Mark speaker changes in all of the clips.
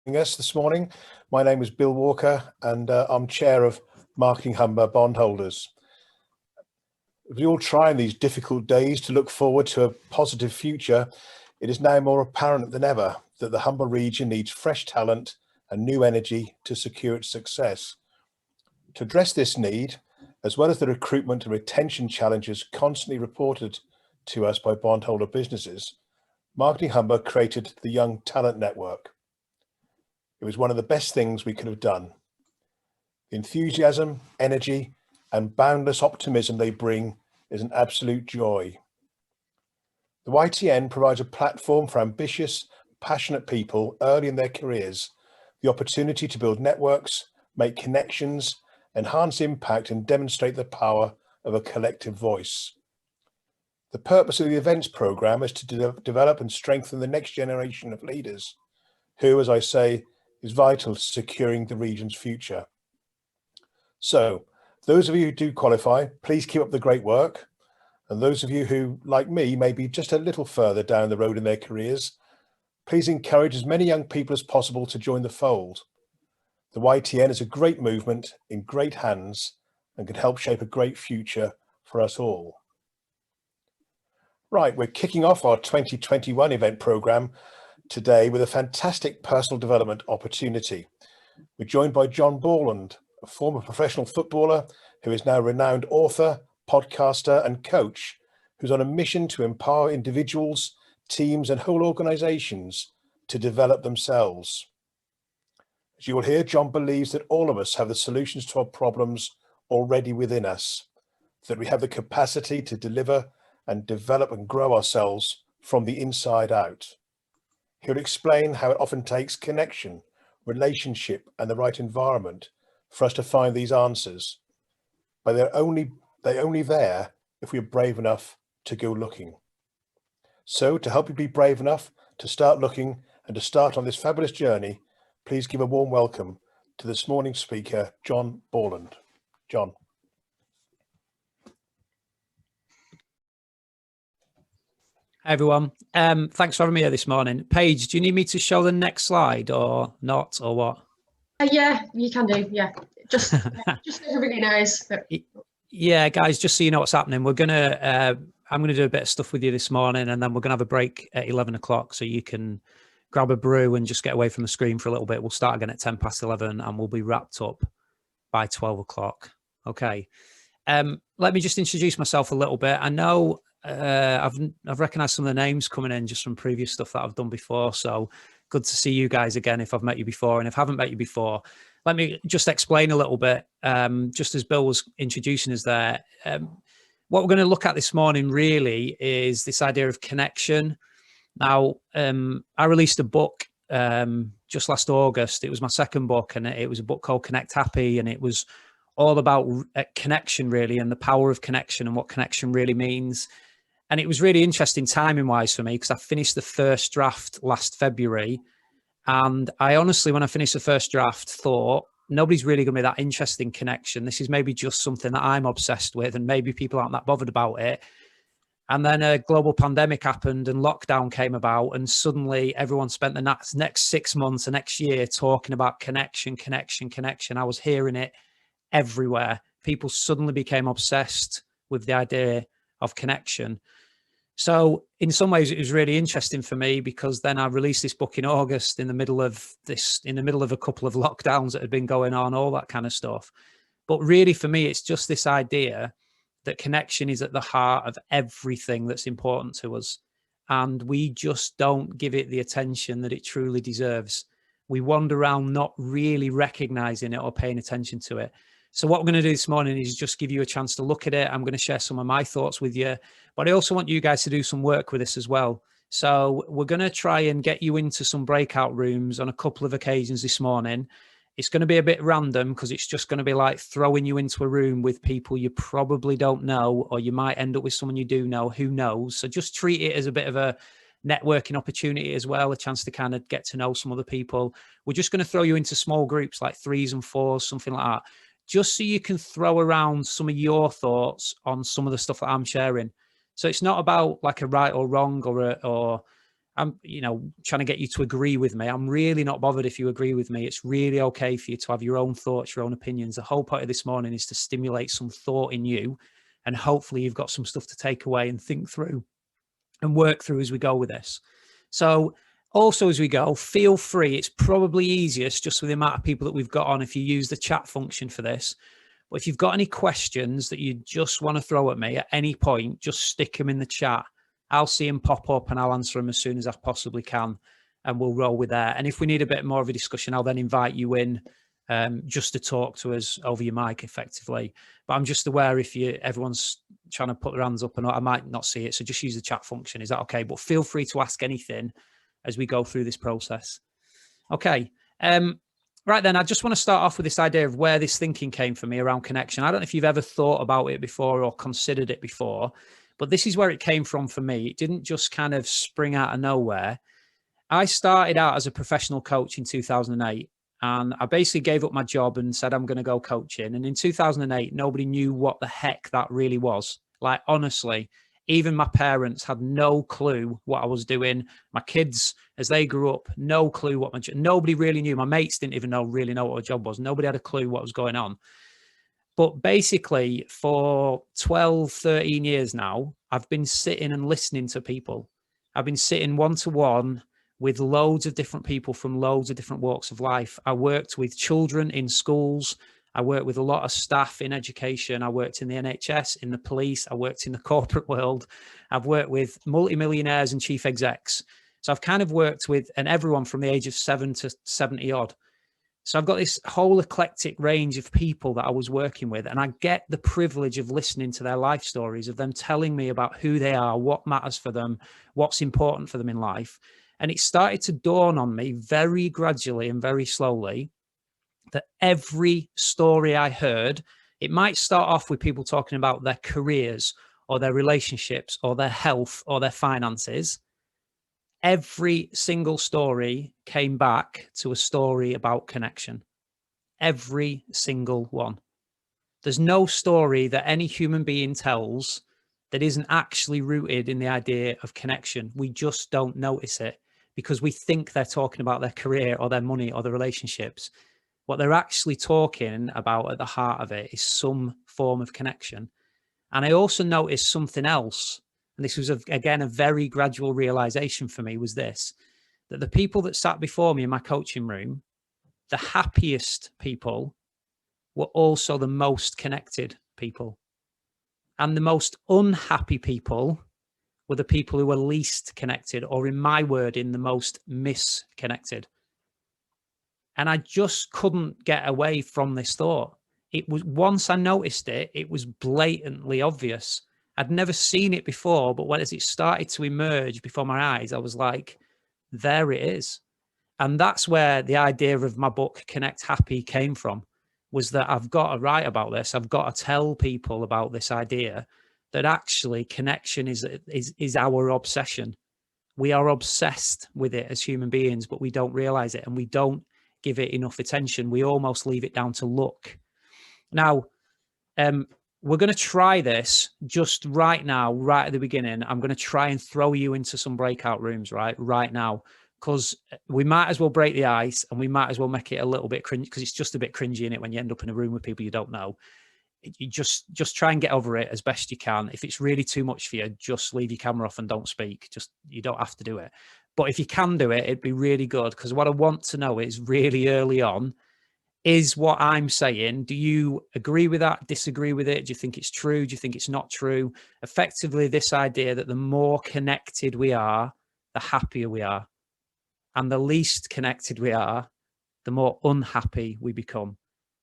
Speaker 1: us this morning. My name is Bill Walker and I'm chair of Marketing Humber Bondholders. We all try in these difficult days to look forward to a positive future. It is now more apparent than ever that the Humber region needs fresh talent and new energy to secure its success. To address this need, as well as the recruitment and retention challenges constantly reported to us by bondholder businesses, Marketing Humber created the Young Talent Network. It was one of the best things we could have done. The enthusiasm, energy, and boundless optimism they bring is an absolute joy. The YTN provides a platform for ambitious, passionate people early in their careers, the opportunity to build networks, make connections, enhance impact, and demonstrate the power of a collective voice. The purpose of the events programme is to develop and strengthen the next generation of leaders, who, as I say, is vital to securing the region's future. So, those of you who do qualify, please keep up the great work. And those of you who, like me, may be just a little further down the road in their careers, please encourage as many young people as possible to join the fold. The YTN is a great movement in great hands and can help shape a great future for us all. Right, we're kicking off our 2021 event programme today with a fantastic personal development opportunity. We're joined by John Borland, a former professional footballer who is now a renowned author, podcaster and coach, who's on a mission to empower individuals, teams and whole organisations to develop themselves. As you will hear, John believes that all of us have the solutions to our problems already within us, that we have the capacity to deliver and develop and grow ourselves from the inside out. He'll explain how it often takes connection, relationship and the right environment for us to find these answers, but they're only there if we're brave enough to go looking. So to help you be brave enough to start looking and to start on this fabulous journey, please give a warm welcome to this morning's speaker, John Borland. John.
Speaker 2: Hi everyone. Thanks for having me here this morning. Paige, do you need me to show the next slide or not, or what?
Speaker 3: Yeah, you can do. Yeah, just so everybody knows.
Speaker 2: Yeah, guys, just so you know what's happening, I'm gonna do a bit of stuff with you this morning, and then we're gonna have a break at 11 o'clock, so you can grab a brew and just get away from the screen for a little bit. We'll start again at 10 past 11, and we'll be wrapped up by 12 o'clock. Okay. Let me just introduce myself a little bit. I know I've recognized some of the names coming in just from previous stuff that I've done before. So good to see you guys again if I've met you before. And if I haven't met you before, let me just explain a little bit, just as Bill was introducing us there. What we're going to look at this morning really is this idea of connection. Now, I released a book just last August. It was my second book, and it was a book called Connect Happy, and it was all about connection really, and the power of connection and what connection really means. And it was really interesting timing wise for me, because I finished the first draft last February. And I honestly, when I finished the first draft, thought nobody's really going to be that interested in connection. This is maybe just something that I'm obsessed with, and maybe people aren't that bothered about it. And then a global pandemic happened and lockdown came about, and suddenly everyone spent the next 6 months, the next year talking about connection, connection, connection. I was hearing it everywhere. People suddenly became obsessed with the idea of connection. So in some ways it was really interesting for me, because then I released this book in August in the middle of a couple of lockdowns that had been going on, all that kind of stuff. But really for me, it's just this idea that connection is at the heart of everything that's important to us. And we just don't give it the attention that it truly deserves. We wander around not really recognizing it or paying attention to it. So what we're going to do this morning is just give you a chance to look at it. I'm going to share some of my thoughts with you, but I also want you guys to do some work with this as well. So we're going to try and get you into some breakout rooms on a couple of occasions this morning. It's going to be a bit random, because it's just going to be like throwing you into a room with people you probably don't know, or you might end up with someone you do know, who knows. So just treat it as a bit of a networking opportunity as well, a chance to kind of get to know some other people. We're just going to throw you into small groups, like 3s and 4s, something like that, just so you can throw around some of your thoughts on some of the stuff that I'm sharing. So it's not about like a right or wrong or I'm, you know, trying to get you to agree with me. I'm really not bothered if you agree with me. It's really okay for you to have your own thoughts, your own opinions. The whole point of this morning is to stimulate some thought in you, and hopefully you've got some stuff to take away and think through and work through as we go with this. So also as we go, feel free. It's probably easiest just with the amount of people that we've got on if you use the chat function for this. But if you've got any questions that you just want to throw at me at any point, just stick them in the chat. I'll see them pop up and I'll answer them as soon as I possibly can, and we'll roll with that. And if we need a bit more of a discussion, I'll then invite you in just to talk to us over your mic effectively. But I'm just aware if everyone's trying to put their hands up and I might not see it. So just use the chat function. Is that okay? But feel free to ask anything as we go through this process. Okay. Right then, I just want to start off with this idea of where this thinking came for me around connection. I don't know if you've ever thought about it before or considered it before, but this is where it came from for me. It didn't just kind of spring out of nowhere. I started out as a professional coach in 2008, and I basically gave up my job and said, I'm going to go coaching. And in 2008, nobody knew what the heck that really was. Like, honestly, even my parents had no clue what I was doing. My kids, as they grew up, no clue what nobody really knew. My mates didn't even really know what a job was. Nobody had a clue what was going on. But basically, for 12, 13 years now, I've been sitting and listening to people. I've been sitting one-to-one with loads of different people from loads of different walks of life. I worked with children in schools. I worked with a lot of staff in education. I worked in the NHS, in the police. I worked in the corporate world. I've worked with multimillionaires and chief execs. So I've kind of worked with everyone from the age of 7 to 70 odd. So I've got this whole eclectic range of people that I was working with, and I get the privilege of listening to their life stories, of them telling me about who they are, what matters for them, what's important for them in life. And it started to dawn on me very gradually and very slowly that every story I heard, it might start off with people talking about their careers or their relationships or their health or their finances. Every single story came back to a story about connection. Every single one. There's no story that any human being tells that isn't actually rooted in the idea of connection. We just don't notice it because we think they're talking about their career or their money or their relationships. What they're actually talking about at the heart of it is some form of connection. And I also noticed something else. And this was, again, a very gradual realization for me, was this, that the people that sat before me in my coaching room, the happiest people were also the most connected people. And the most unhappy people were the people who were least connected, or in my wording, the most misconnected. And I just couldn't get away from this thought. It was, once I noticed it, it was blatantly obvious. I'd never seen it before, but as it started to emerge before my eyes, I was like, there it is. And that's where the idea of my book, Connect Happy, came from, was that I've got to write about this. I've got to tell people about this idea that actually connection is our obsession. We are obsessed with it as human beings, but we don't realize it, and we don't give it enough attention. We almost leave it down to luck. Now, we're going to try this just right now, right at the beginning. I'm going to try and throw you into some breakout rooms right now, because we might as well break the ice and we might as well make it a little bit cringe, because it's just a bit cringy in it when you end up in a room with people you don't know. You just try and get over it as best you can. If it's really too much for you, just leave your camera off and don't speak. You don't have to do it. But if you can do it, it'd be really good, because what I want to know is really early on, is what I'm saying, do you agree with that, disagree with it? Do you think it's true? Do you think it's not true? Effectively, this idea that the more connected we are, the happier we are. And the least connected we are, the more unhappy we become.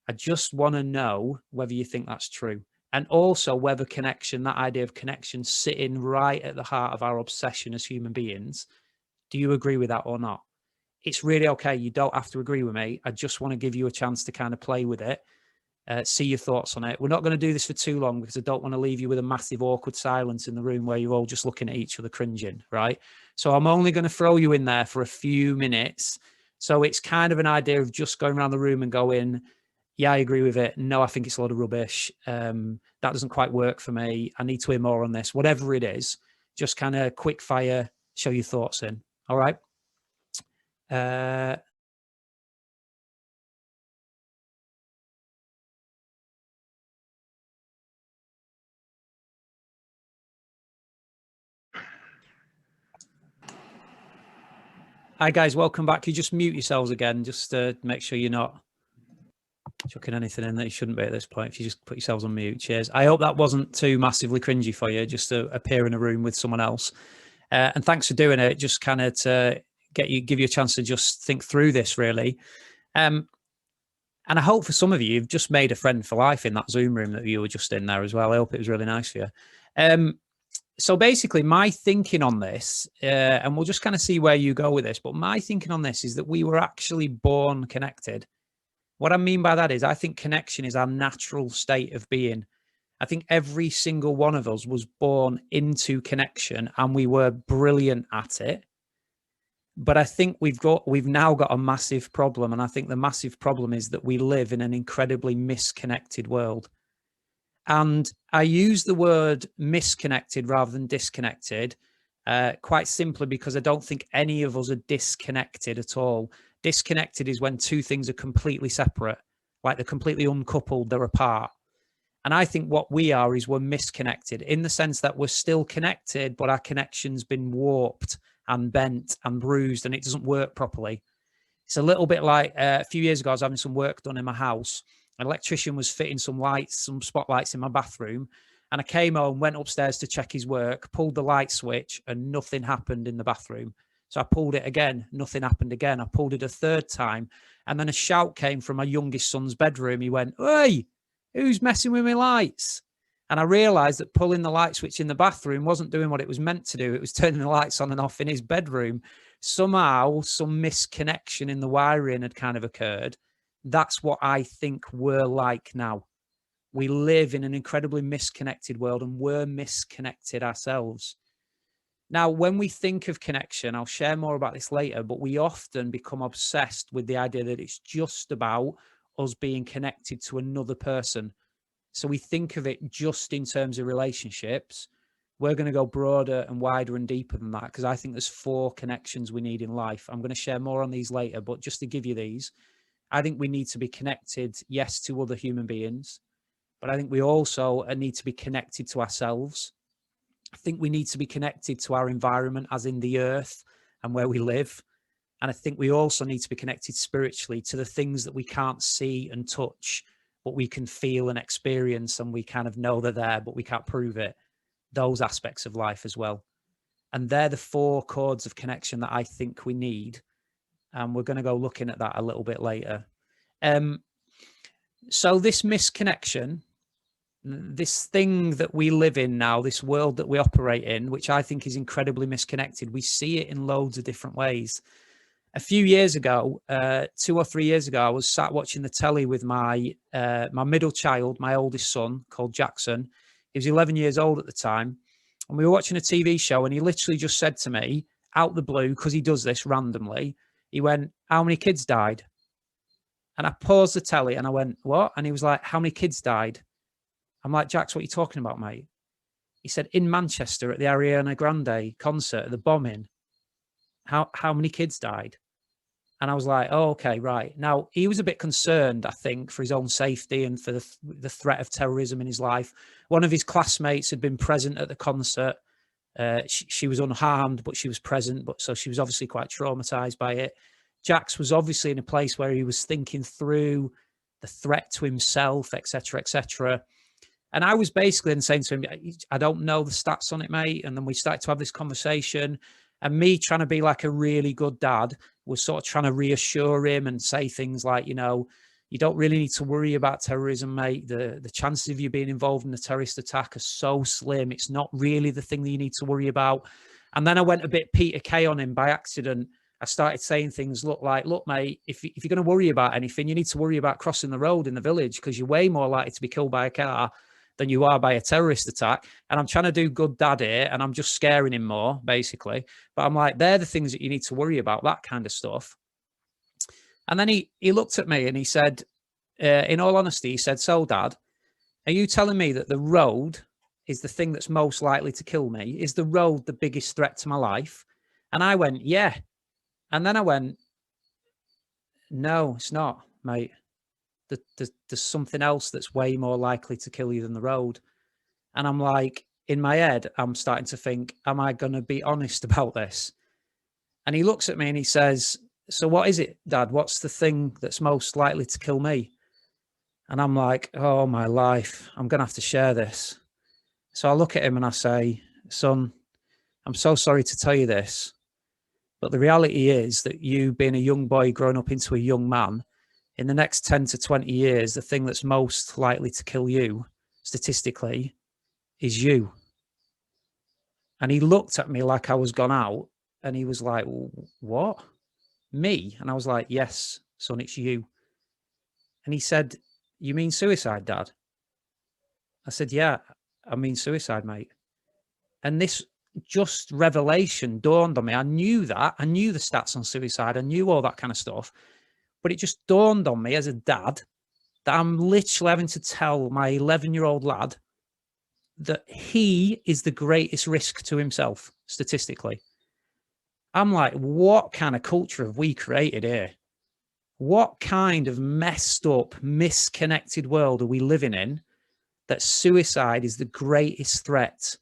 Speaker 2: I just want to know whether you think that's true. And also whether connection, that idea of connection sitting right at the heart of our obsession as human beings, do you agree with that or not? It's really okay. You don't have to agree with me. I just want to give you a chance to kind of play with it, see your thoughts on it. We're not going to do this for too long, because I don't want to leave you with a massive awkward silence in the room where you're all just looking at each other cringing, right? So I'm only going to throw you in there for a few minutes. So it's kind of an idea of just going around the room and going, yeah, I agree with it. No, I think it's a lot of rubbish. That doesn't quite work for me. I need to hear more on this. Whatever it is, just kind of quick fire, show your thoughts in. All right. Hi guys, welcome back. You just mute yourselves again, just to make sure you're not chucking anything in that you shouldn't be at this point. If you just put yourselves on mute. Cheers. I hope that wasn't too massively cringy for you, just to appear in a room with someone else. And thanks for doing it. Just kind of to give you a chance to just think through this, really. And I hope for some of you, you've just made a friend for life in that Zoom room that you were just in there as well. I hope it was really nice for you. So basically, my thinking on this, and we'll just kind of see where you go with this, but my thinking on this is that we were actually born connected. What I mean by that is I think connection is our natural state of being. I think every single one of us was born into connection and we were brilliant at it. But I think we've now got a massive problem. And I think the massive problem is that we live in an incredibly misconnected world. And I use the word misconnected rather than disconnected, quite simply because I don't think any of us are disconnected at all. Disconnected is when two things are completely separate, like they're completely uncoupled, they're apart. And I think what we are is we're misconnected in the sense that we're still connected, but our connection's been warped and bent and bruised and it doesn't work properly. It's a little bit like a few years ago, I was having some work done in my house. An electrician was fitting some lights, some spotlights in my bathroom. And I came home, went upstairs to check his work, pulled the light switch and nothing happened in the bathroom. So I pulled it again, nothing happened again. I pulled it a third time. And then a shout came from my youngest son's bedroom. He went, "Hey, who's messing with my lights?" And I realized that pulling the light switch in the bathroom wasn't doing what it was meant to do. It was turning the lights on and off in his bedroom. Somehow some misconnection in the wiring had kind of occurred. That's what I think we're like now. We live in an incredibly misconnected world and we're misconnected ourselves. Now, when we think of connection, I'll share more about this later, but we often become obsessed with the idea that it's just about us being connected to another person. So we think of it just in terms of relationships. We're going to go broader and wider and deeper than that because I think there's 4 connections we need in life. I'm going to share more on these later, but just to give you these, I think we need to be connected, yes, to other human beings, but I think we also need to be connected to ourselves. I think we need to be connected to our environment, as in the earth and where we live. And I think we also need to be connected spiritually to the things that we can't see and touch, but we can feel and experience, and we kind of know they're there, but we can't prove it. Those aspects of life as well. And they're the 4 chords of connection that I think we need. And we're going to go looking at that a little bit later. So this misconnection, this thing that we live in now, this world that we operate in, which I think is incredibly misconnected, we see it in loads of different ways. A few years ago, 2 or 3 years ago, I was sat watching the telly with my middle child, my oldest son, called Jackson. He was 11 years old at the time. And we were watching a TV show and he literally just said to me, out the blue, because he does this randomly, he went, "How many kids died?" And I paused the telly and I went, "What?" And he was like, "How many kids died?" I'm like, "Jax, what are you talking about, mate?" He said, "In Manchester at the Ariana Grande concert, the bombing, how many kids died?" And I was like, "Oh, okay, right." Now, he was a bit concerned, I think, for his own safety and for the threat of terrorism in his life. One of his classmates had been present at the concert. She was unharmed, but she was present. So she was obviously quite traumatized by it. Jax was obviously in a place where he was thinking through the threat to himself, etc., etc. And I was basically then saying to him, "I don't know the stats on it, mate." And then we started to have this conversation. And me trying to be like a really good dad was sort of trying to reassure him and say things like, you don't really need to worry about terrorism, mate. The chances of you being involved in a terrorist attack are so slim. It's not really the thing that you need to worry about. And then I went a bit Peter Kay on him by accident. I started saying things look, mate, if you're going to worry about anything, you need to worry about crossing the road in the village because you're way more likely to be killed by a car than you are by a terrorist attack. And I'm trying to do good dad here and I'm just scaring him more, basically. But I'm like, they're the things that you need to worry about, that kind of stuff. And then he looked at me and he said, in all honesty, he said, "So, Dad, are you telling me that the road is the thing that's most likely to kill me? Is the road the biggest threat to my life?" And I went, yeah. And then I went, no, it's not, mate. There's something else that's way more likely to kill you than the road. And I'm like, in my head, I'm starting to think, am I going to be honest about this? And he looks at me and he says, so what is it, Dad? What's the thing that's most likely to kill me? And I'm like, oh, my life, I'm going to have to share this. So I look at him and I say, son, I'm so sorry to tell you this, but the reality is that you being a young boy growing up into a young man, in the next 10 to 20 years, the thing that's most likely to kill you, statistically, is you. And he looked at me like I was gone out, and he was like, what? Me? And I was like, yes, son, it's you. And he said, you mean suicide, Dad? I said, yeah, I mean suicide, mate. And this just revelation dawned on me. I knew that. I knew the stats on suicide. I knew all that kind of stuff. But it just dawned on me as a dad that I'm literally having to tell my 11-year-old lad that he is the greatest risk to himself, statistically. I'm like, what kind of culture have we created here? What kind of messed up, misconnected world are we living in that suicide is the greatest threat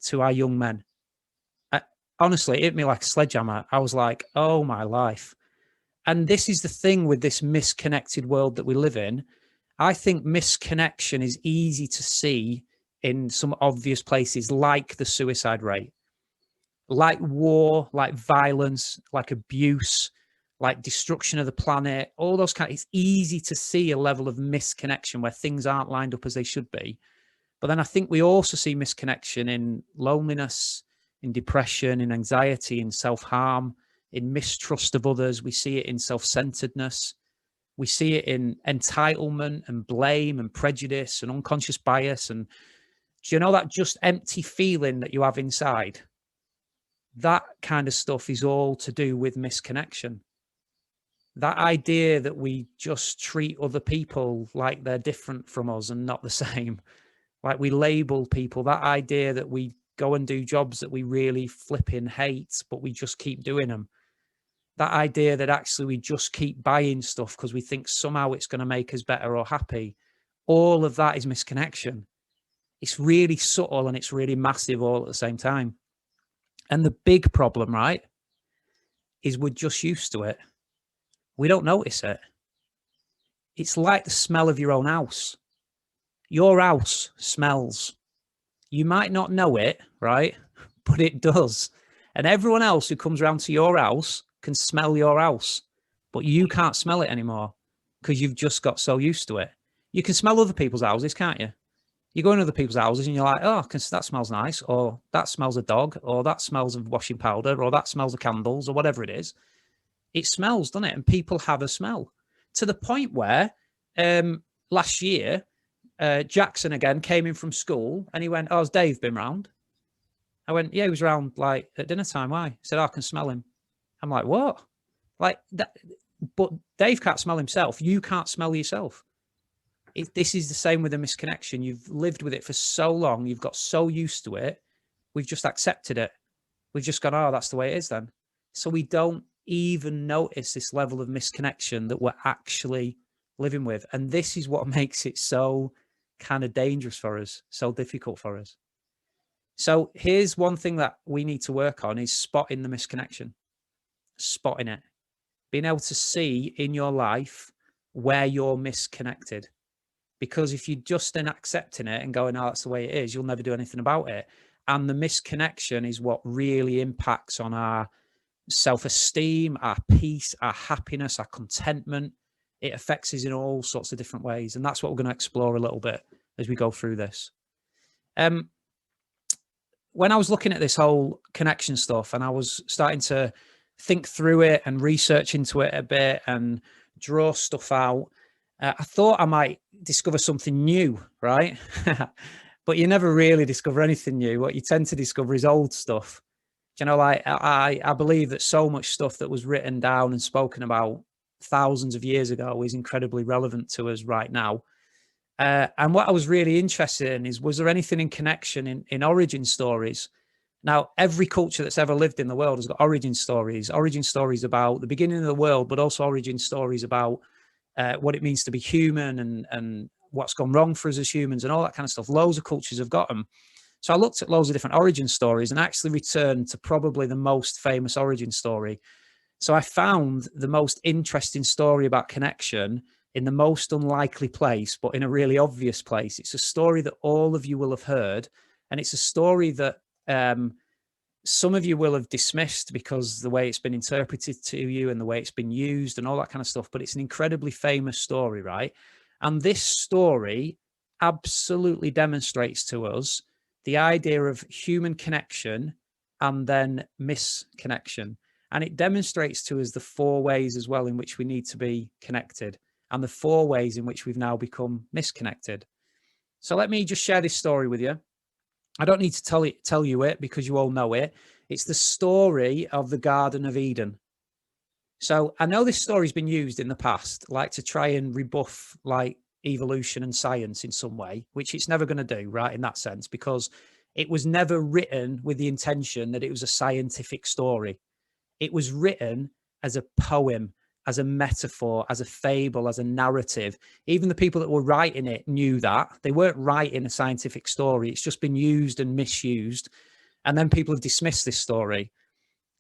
Speaker 2: to our young men? Honestly, it hit me like a sledgehammer. I was like, oh, my life. And this is the thing with this misconnected world that we live in. I think misconnection is easy to see in some obvious places, like the suicide rate, like war, like violence, like abuse, like destruction of the planet, all those kind of, it's easy to see a level of misconnection where things aren't lined up as they should be. But then I think we also see misconnection in loneliness, in depression, in anxiety, in self-harm, in mistrust of others. We see it in self-centeredness. We see it in entitlement and blame and prejudice and unconscious bias. And do you know that just empty feeling that you have inside? That kind of stuff is all to do with misconnection. That idea that we just treat other people like they're different from us and not the same. Like we label people, that idea that we go and do jobs that we really flipping hate, but we just keep doing them. That idea that actually we just keep buying stuff because we think somehow it's going to make us better or happy. All of that is misconnection. It's really subtle and it's really massive all at the same time. And the big problem, right, is we're just used to it. We don't notice it. It's like the smell of your own house. Your house smells. You might not know it, right? But it does. And everyone else who comes around to your house can smell your house, but you can't smell it anymore because you've just got so used to it. You can smell other people's houses, can't you? You go in other people's houses and you're like, oh, that smells nice, or that smells of dog, or that smells of washing powder, or that smells of candles, or whatever it is. It smells, doesn't it? And people have a smell to the point where last year, Jackson again came in from school and he went, oh, has Dave been round? I went, yeah, he was around like at dinner time. Why? He said, oh, I can smell him. I'm like, what? Like that, but Dave can't smell himself. You can't smell yourself. This is the same with a misconnection. You've lived with it for so long. You've got so used to it. We've just accepted it. We've just gone, oh, that's the way it is then. So we don't even notice this level of misconnection that we're actually living with. And this is what makes it so kind of dangerous for us, so difficult for us. So here's one thing that we need to work on is spotting the misconnection, spotting it, being able to see in your life where you're misconnected. Because if you're just in accepting it and going, oh, that's the way it is, you'll never do anything about it. And the misconnection is what really impacts on our self-esteem, our peace, our happiness, our contentment. It affects us in all sorts of different ways. And that's what we're going to explore a little bit as we go through this. When I was looking at this whole connection stuff and I was starting to think through it and research into it a bit and draw stuff out, I thought I might discover something new, right? But you never really discover anything new. What you tend to discover is old stuff. You know, like I believe that so much stuff that was written down and spoken about thousands of years ago is incredibly relevant to us right now. And what I was really interested in is, was there anything in connection in origin stories Now, every culture that's ever lived in the world has got origin stories about the beginning of the world, but also origin stories about what it means to be human and what's gone wrong for us as humans and all that kind of stuff. Loads of cultures have got them. So I looked at loads of different origin stories and actually returned to probably the most famous origin story. So I found the most interesting story about connection in the most unlikely place, but in a really obvious place. It's a story that all of you will have heard, and it's a story that some of you will have dismissed because the way it's been interpreted to you and the way it's been used and all that kind of stuff, but it's an incredibly famous story, right? And this story absolutely demonstrates to us the idea of human connection and then misconnection. And it demonstrates to us the 4 ways as well in which we need to be connected and the 4 ways in which we've now become misconnected. So let me just share this story with you. I don't need to tell you it because you all know it. It's the story of the Garden of Eden. So I know this story's been used in the past, like to try and rebuff like evolution and science in some way, which it's never going to do, right, in that sense, because it was never written with the intention that it was a scientific story. It was written as a poem, as a metaphor, as a fable, as a narrative. Even the people that were writing it knew that. They weren't writing a scientific story. It's just been used and misused. And then people have dismissed this story.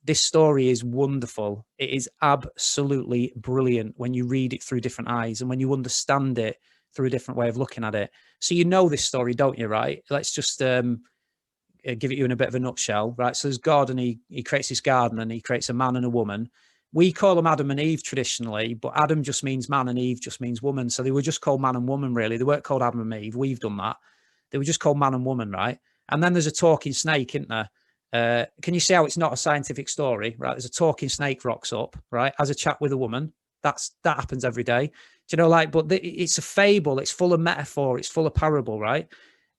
Speaker 2: This story is wonderful. It is absolutely brilliant when you read it through different eyes and when you understand it through a different way of looking at it. So you know this story, don't you, right? Let's just give it you in a bit of a nutshell, right? So there's God, and he creates this garden, and he creates a man and a woman. We call them Adam and Eve traditionally, but Adam just means man and Eve just means woman. So they were just called man and woman, really. They weren't called Adam and Eve. We've done that. They were just called man and woman, right? And then there's a talking snake, isn't there? Can you see how it's not a scientific story, right? There's a talking snake rocks up, right? As a chat with a woman. That happens every day. Do you know, like, but it's a fable. It's full of metaphor. It's full of parable, right?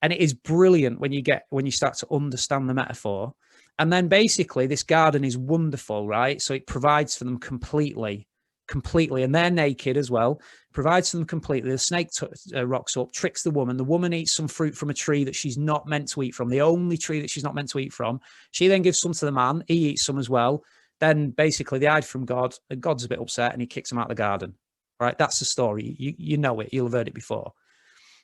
Speaker 2: And it is brilliant when you start to understand the metaphor. And then basically this garden is wonderful, right? So it provides for them completely. And they're naked as well, provides for them completely. The snake rocks up, tricks the woman. The woman eats some fruit from a tree that she's not meant to eat from, the only tree that she's not meant to eat from. She then gives some to the man. He eats some as well. Then basically they hide from God, and God's a bit upset and he kicks them out of the garden, right? That's the story. You know it. You'll have heard it before.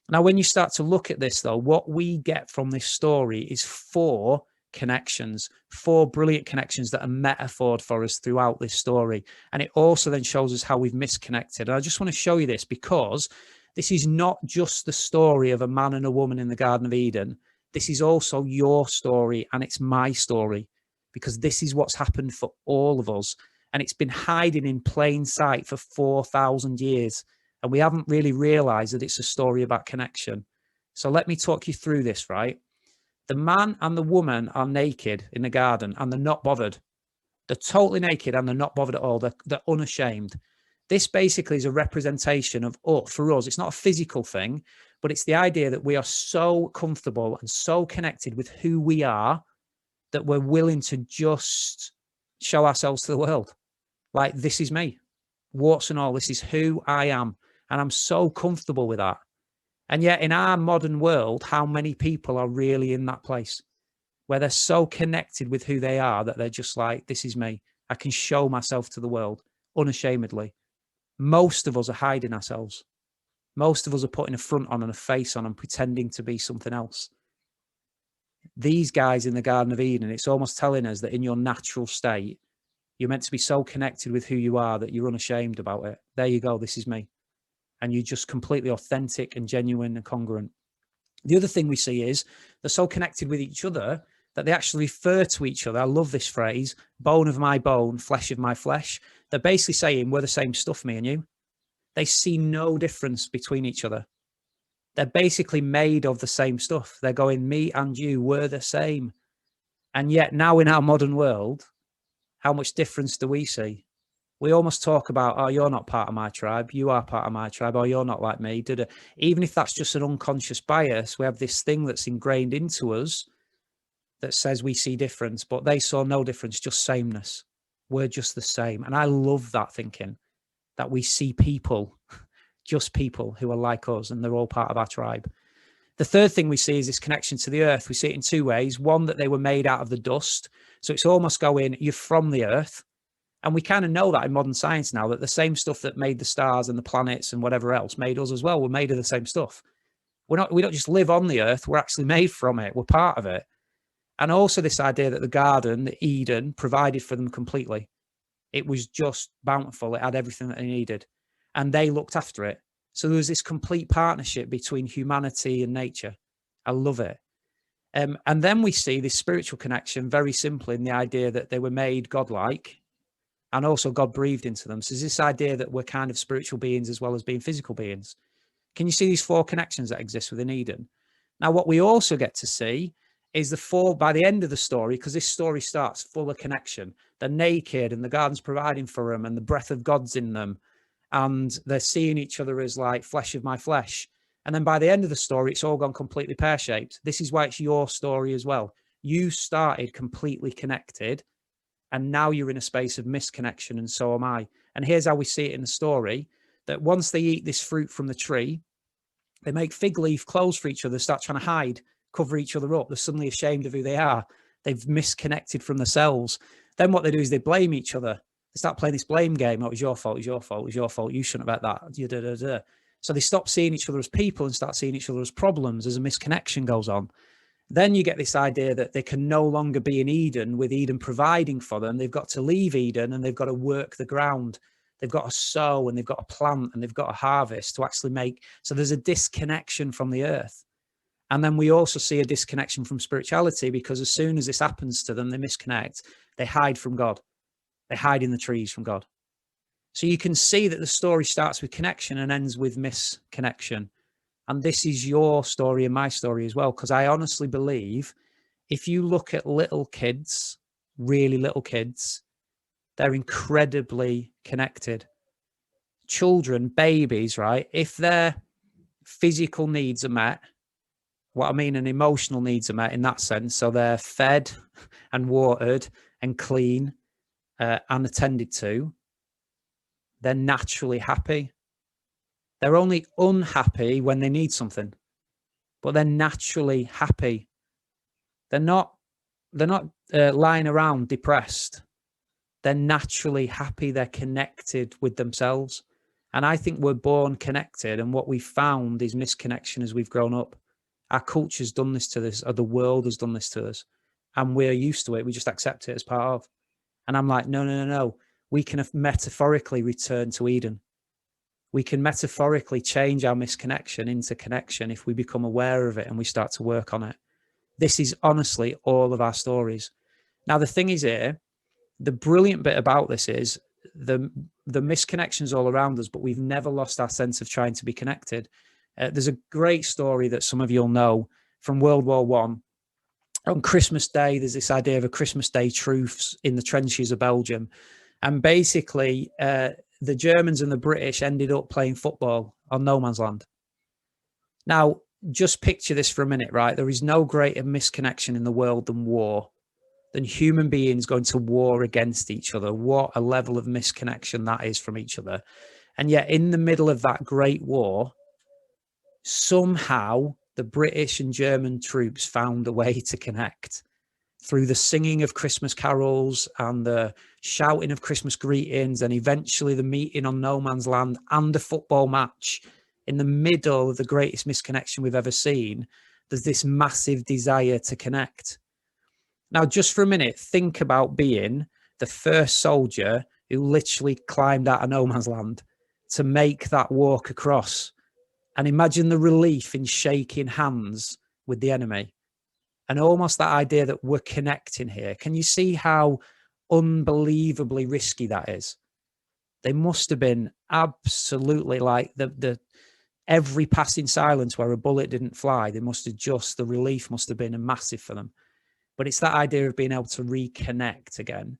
Speaker 2: Now, when you start to look at this, though, what we get from this story is 4 connections, 4 brilliant connections that are metaphored for us throughout this story. And it also then shows us how we've misconnected. And I just want to show you this because this is not just the story of a man and a woman in the Garden of Eden. This is also your story and it's my story, because this is what's happened for all of us. And it's been hiding in plain sight for 4,000 years. And we haven't really realized that it's a story about connection. So let me talk you through this, right? The man and the woman are naked in the garden and they're not bothered. They're totally naked and they're not bothered at all. They're unashamed. This basically is a representation of, for us, it's not a physical thing, but it's the idea that we are so comfortable and so connected with who we are that we're willing to just show ourselves to the world. Like, this is me, warts and all. This is who I am. And I'm so comfortable with that. And yet in our modern world, how many people are really in that place where they're so connected with who they are that they're just like, this is me. I can show myself to the world unashamedly. Most of us are hiding ourselves. Most of us are putting a front on and a face on and pretending to be something else. These guys in the Garden of Eden, it's almost telling us that in your natural state, you're meant to be so connected with who you are that you're unashamed about it. There you go. This is me. And you're just completely authentic and genuine and congruent. The other thing we see is they're so connected with each other that they actually refer to each other. I love this phrase, bone of my bone, flesh of my flesh. They're basically saying we're the same stuff, me and you. They see no difference between each other. They're basically made of the same stuff. They're going, me and you, we're the same. And yet now in our modern world, how much difference do we see? We almost talk about, oh, you're not part of my tribe. You are part of my tribe. Oh, you're not like me. Even if that's just an unconscious bias, we have this thing that's ingrained into us that says we see difference, but they saw no difference, just sameness. We're just the same. And I love that thinking, that we see people, just people who are like us, and they're all part of our tribe. The third thing we see is this connection to the earth. We see it in two ways. One, that they were made out of the dust. So it's almost going, you're from the earth. And we kind of know that in modern science now, that the same stuff that made the stars and the planets and whatever else made us as well, we're made of the same stuff. We don't just live on the earth, we're actually made from it, we're part of it. And also this idea that the garden, the Eden, provided for them completely. It was just bountiful, it had everything that they needed, and they looked after it. So there was this complete partnership between humanity and nature. I love it. And then we see this spiritual connection very simply in the idea that they were made godlike, and also God breathed into them. So there's this idea that we're kind of spiritual beings as well as being physical beings. Can you see these four connections that exist within Eden? Now, what we also get to see is the four, by the end of the story, because this story starts full of connection. They're naked and the garden's providing for them and the breath of God's in them. And they're seeing each other as like flesh of my flesh. And then by the end of the story, it's all gone completely pear-shaped. This is why it's your story as well. You started completely connected, and now you're in a space of misconnection, and so am I. And here's how we see it in the story, that once they eat this fruit from the tree, they make fig leaf clothes for each other, start trying to hide, cover each other up. They're suddenly ashamed of who they are. They've misconnected from themselves. Then what they do is they blame each other. They start playing this blame game. Oh, it was your fault, it was your fault, it was your fault. You shouldn't have had that. So they stop seeing each other as people and start seeing each other as problems as a misconnection goes on. Then you get this idea that they can no longer be in Eden with Eden providing for them. They've got to leave Eden and they've got to work the ground. They've got to sow and they've got to plant and they've got to harvest to actually make. So there's a disconnection from the earth. And then we also see a disconnection from spirituality, because as soon as this happens to them, they misconnect. They hide from God. They hide in the trees from God. So you can see that the story starts with connection and ends with misconnection. And this is your story and my story as well, because I honestly believe if you look at little kids, really little kids, they're incredibly connected. Children, babies, right? If their physical needs are met, what I mean, and emotional needs are met in that sense, so they're fed and watered and clean and attended to, they're naturally happy. They're only unhappy when they need something, but they're naturally happy. They're not lying around depressed. They're naturally happy. They're connected with themselves. And I think we're born connected. And what we found is misconnection as we've grown up. Our culture's done this to us, or the world has done this to us. And we're used to it. We just accept it as part of. And I'm like, no. We can metaphorically return to Eden. We can metaphorically change our misconnection into connection if we become aware of it and we start to work on it. This is honestly all of our stories. Now, the thing is here, the brilliant bit about this is the misconnections all around us, but we've never lost our sense of trying to be connected. There's a great story that some of you'll know from World War I. On Christmas Day, there's this idea of a Christmas Day truce in the trenches of Belgium. And basically, the Germans and the British ended up playing football on no man's land. Now, just picture this for a minute, right? There is no greater misconnection in the world than war, than human beings going to war against each other. What a level of misconnection that is from each other. And yet in the middle of that great war, somehow the British and German troops found a way to connect through the singing of Christmas carols and the shouting of Christmas greetings, and eventually the meeting on no man's land and a football match in the middle of the greatest misconnection we've ever seen. There's this massive desire to connect. Now, just for a minute, think about being the first soldier who literally climbed out of no man's land to make that walk across. And imagine the relief in shaking hands with the enemy. And almost that idea that we're connecting here. Can you see how unbelievably risky that is? They must have been absolutely like the every passing silence where a bullet didn't fly. They must have the relief must have been massive for them. But it's that idea of being able to reconnect again.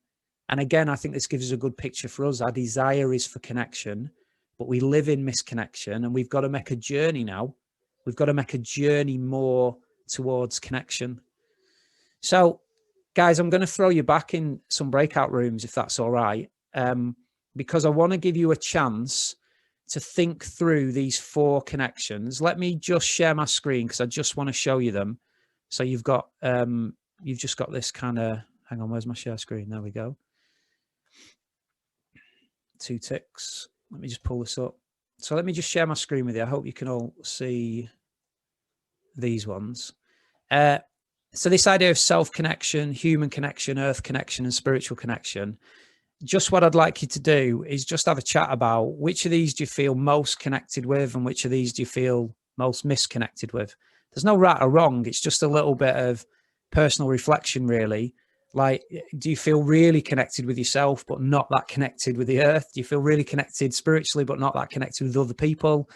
Speaker 2: And again, I think this gives us a good picture for us. Our desire is for connection, but we live in misconnection, and we've got to make a journey now. We've got to make a journey more towards connection. So, guys, I'm going to throw you back in some breakout rooms, if that's all right, because I want to give you a chance to think through these 4 connections. Let me just share my screen because I just want to show you them. So you've just got this kind of, hang on, where's my share screen? There we go. 2 ticks. Let me just pull this up. So let me just share my screen with you. I hope you can all see these ones. So this idea of self-connection, human connection, earth connection, and spiritual connection, just what I'd like you to do is just have a chat about which of these do you feel most connected with and which of these do you feel most misconnected with. There's no right or wrong. It's just a little bit of personal reflection, really. Like, do you feel really connected with yourself, but not that connected with the earth? Do you feel really connected spiritually, but not that connected with other people?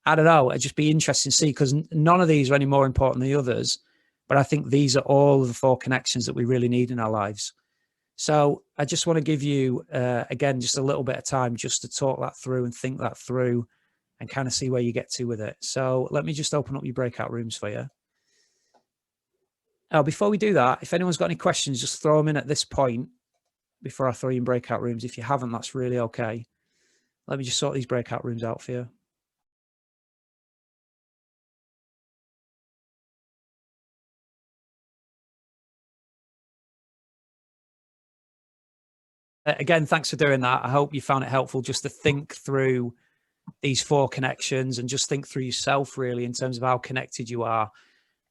Speaker 2: I don't know. It'd just be interesting to see, because none of these are any more important than the others. But I think these are all of the 4 connections that we really need in our lives. So I just want to give you, again, just a little bit of time just to talk that through and think that through and kind of see where you get to with it. So let me just open up your breakout rooms for you. Oh, before we do that, if anyone's got any questions, just throw them in at this point before I throw you in breakout rooms. If you haven't, that's really okay. Let me just sort these breakout rooms out for you. Again, thanks for doing that. I hope you found it helpful just to think through these 4 connections and just think through yourself, really, in terms of how connected you are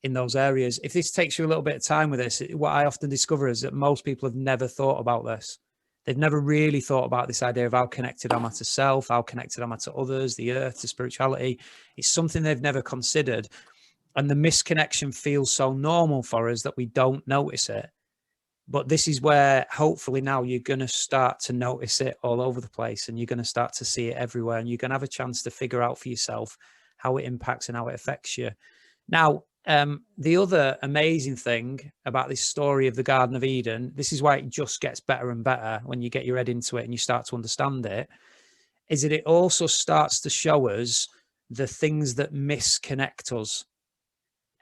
Speaker 2: in those areas. If this takes you a little bit of time with this, what I often discover is that most people have never thought about this. They've never really thought about this idea of how connected am I to self, how connected am I to others, the earth, to spirituality. It's something they've never considered. And the misconnection feels so normal for us that we don't notice it. But this is where hopefully now you're going to start to notice it all over the place, and you're going to start to see it everywhere, and you're going to have a chance to figure out for yourself how it impacts and how it affects you. Now, the other amazing thing about this story of the Garden of Eden, this is why it just gets better and better when you get your head into it and you start to understand it, is that it also starts to show us the things that misconnect us.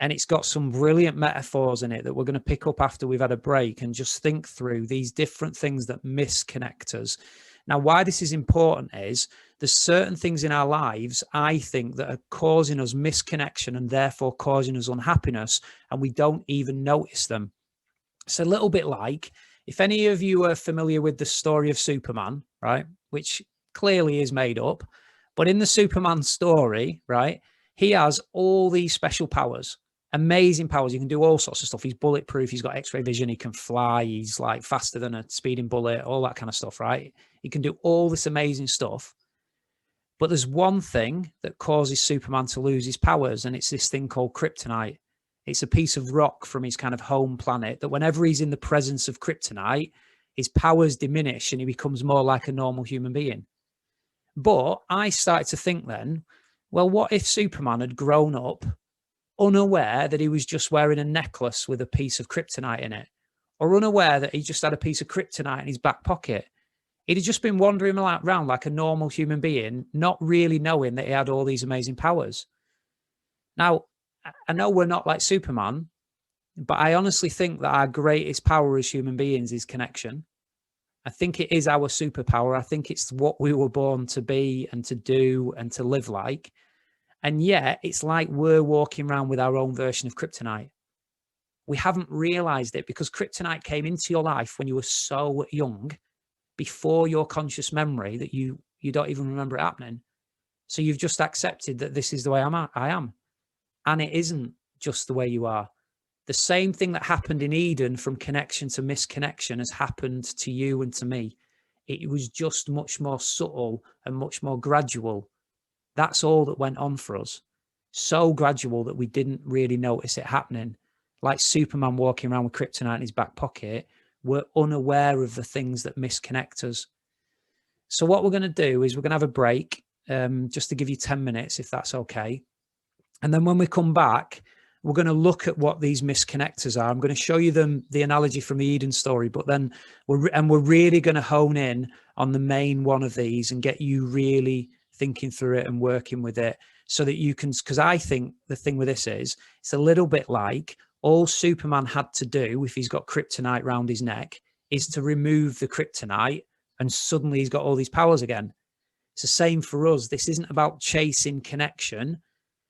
Speaker 2: And it's got some brilliant metaphors in it that we're going to pick up after we've had a break and just think through these different things that misconnect us. Now, why this is important is there's certain things in our lives, I think, that are causing us misconnection and therefore causing us unhappiness, and we don't even notice them. It's a little bit like, if any of you are familiar with the story of Superman, right, which clearly is made up, but in the Superman story, right, he has all these special powers. Amazing powers. You can do all sorts of stuff. He's bulletproof. He's got X-ray vision. He can fly. He's like faster than a speeding bullet, all that kind of stuff, right? He can do all this amazing stuff. But there's one thing that causes Superman to lose his powers, and it's this thing called kryptonite. It's a piece of rock from his kind of home planet that whenever he's in the presence of kryptonite, his powers diminish and he becomes more like a normal human being. But I started to think then, well, what if Superman had grown up unaware that he was just wearing a necklace with a piece of kryptonite in it, or unaware that he just had a piece of kryptonite in his back pocket? He'd have just been wandering around like a normal human being, not really knowing that he had all these amazing powers. Now, I know we're not like Superman, but I honestly think that our greatest power as human beings is connection. I think it is our superpower. I think it's what we were born to be and to do and to live like. And yet it's like we're walking around with our own version of kryptonite. We haven't realized it because kryptonite came into your life when you were so young, before your conscious memory, that you don't even remember it happening. So you've just accepted that this is the way I am. And it isn't just the way you are. The same thing that happened in Eden from connection to misconnection has happened to you and to me. It was just much more subtle and much more gradual. That's all that went on for us. So gradual that we didn't really notice it happening. Like Superman walking around with kryptonite in his back pocket, we're unaware of the things that misconnect us. So what we're going to do is we're going to have a break, just to give you 10 minutes, if that's okay. And then when we come back, we're going to look at what these misconnectors are. I'm going to show you the analogy from the Eden story, but then we're really going to hone in on the main one of these and get you really thinking through it and working with it so that you can, because I think the thing with this is it's a little bit like all Superman had to do if he's got kryptonite around his neck is to remove the kryptonite, and suddenly he's got all these powers again. It's the same for us. This isn't about chasing connection.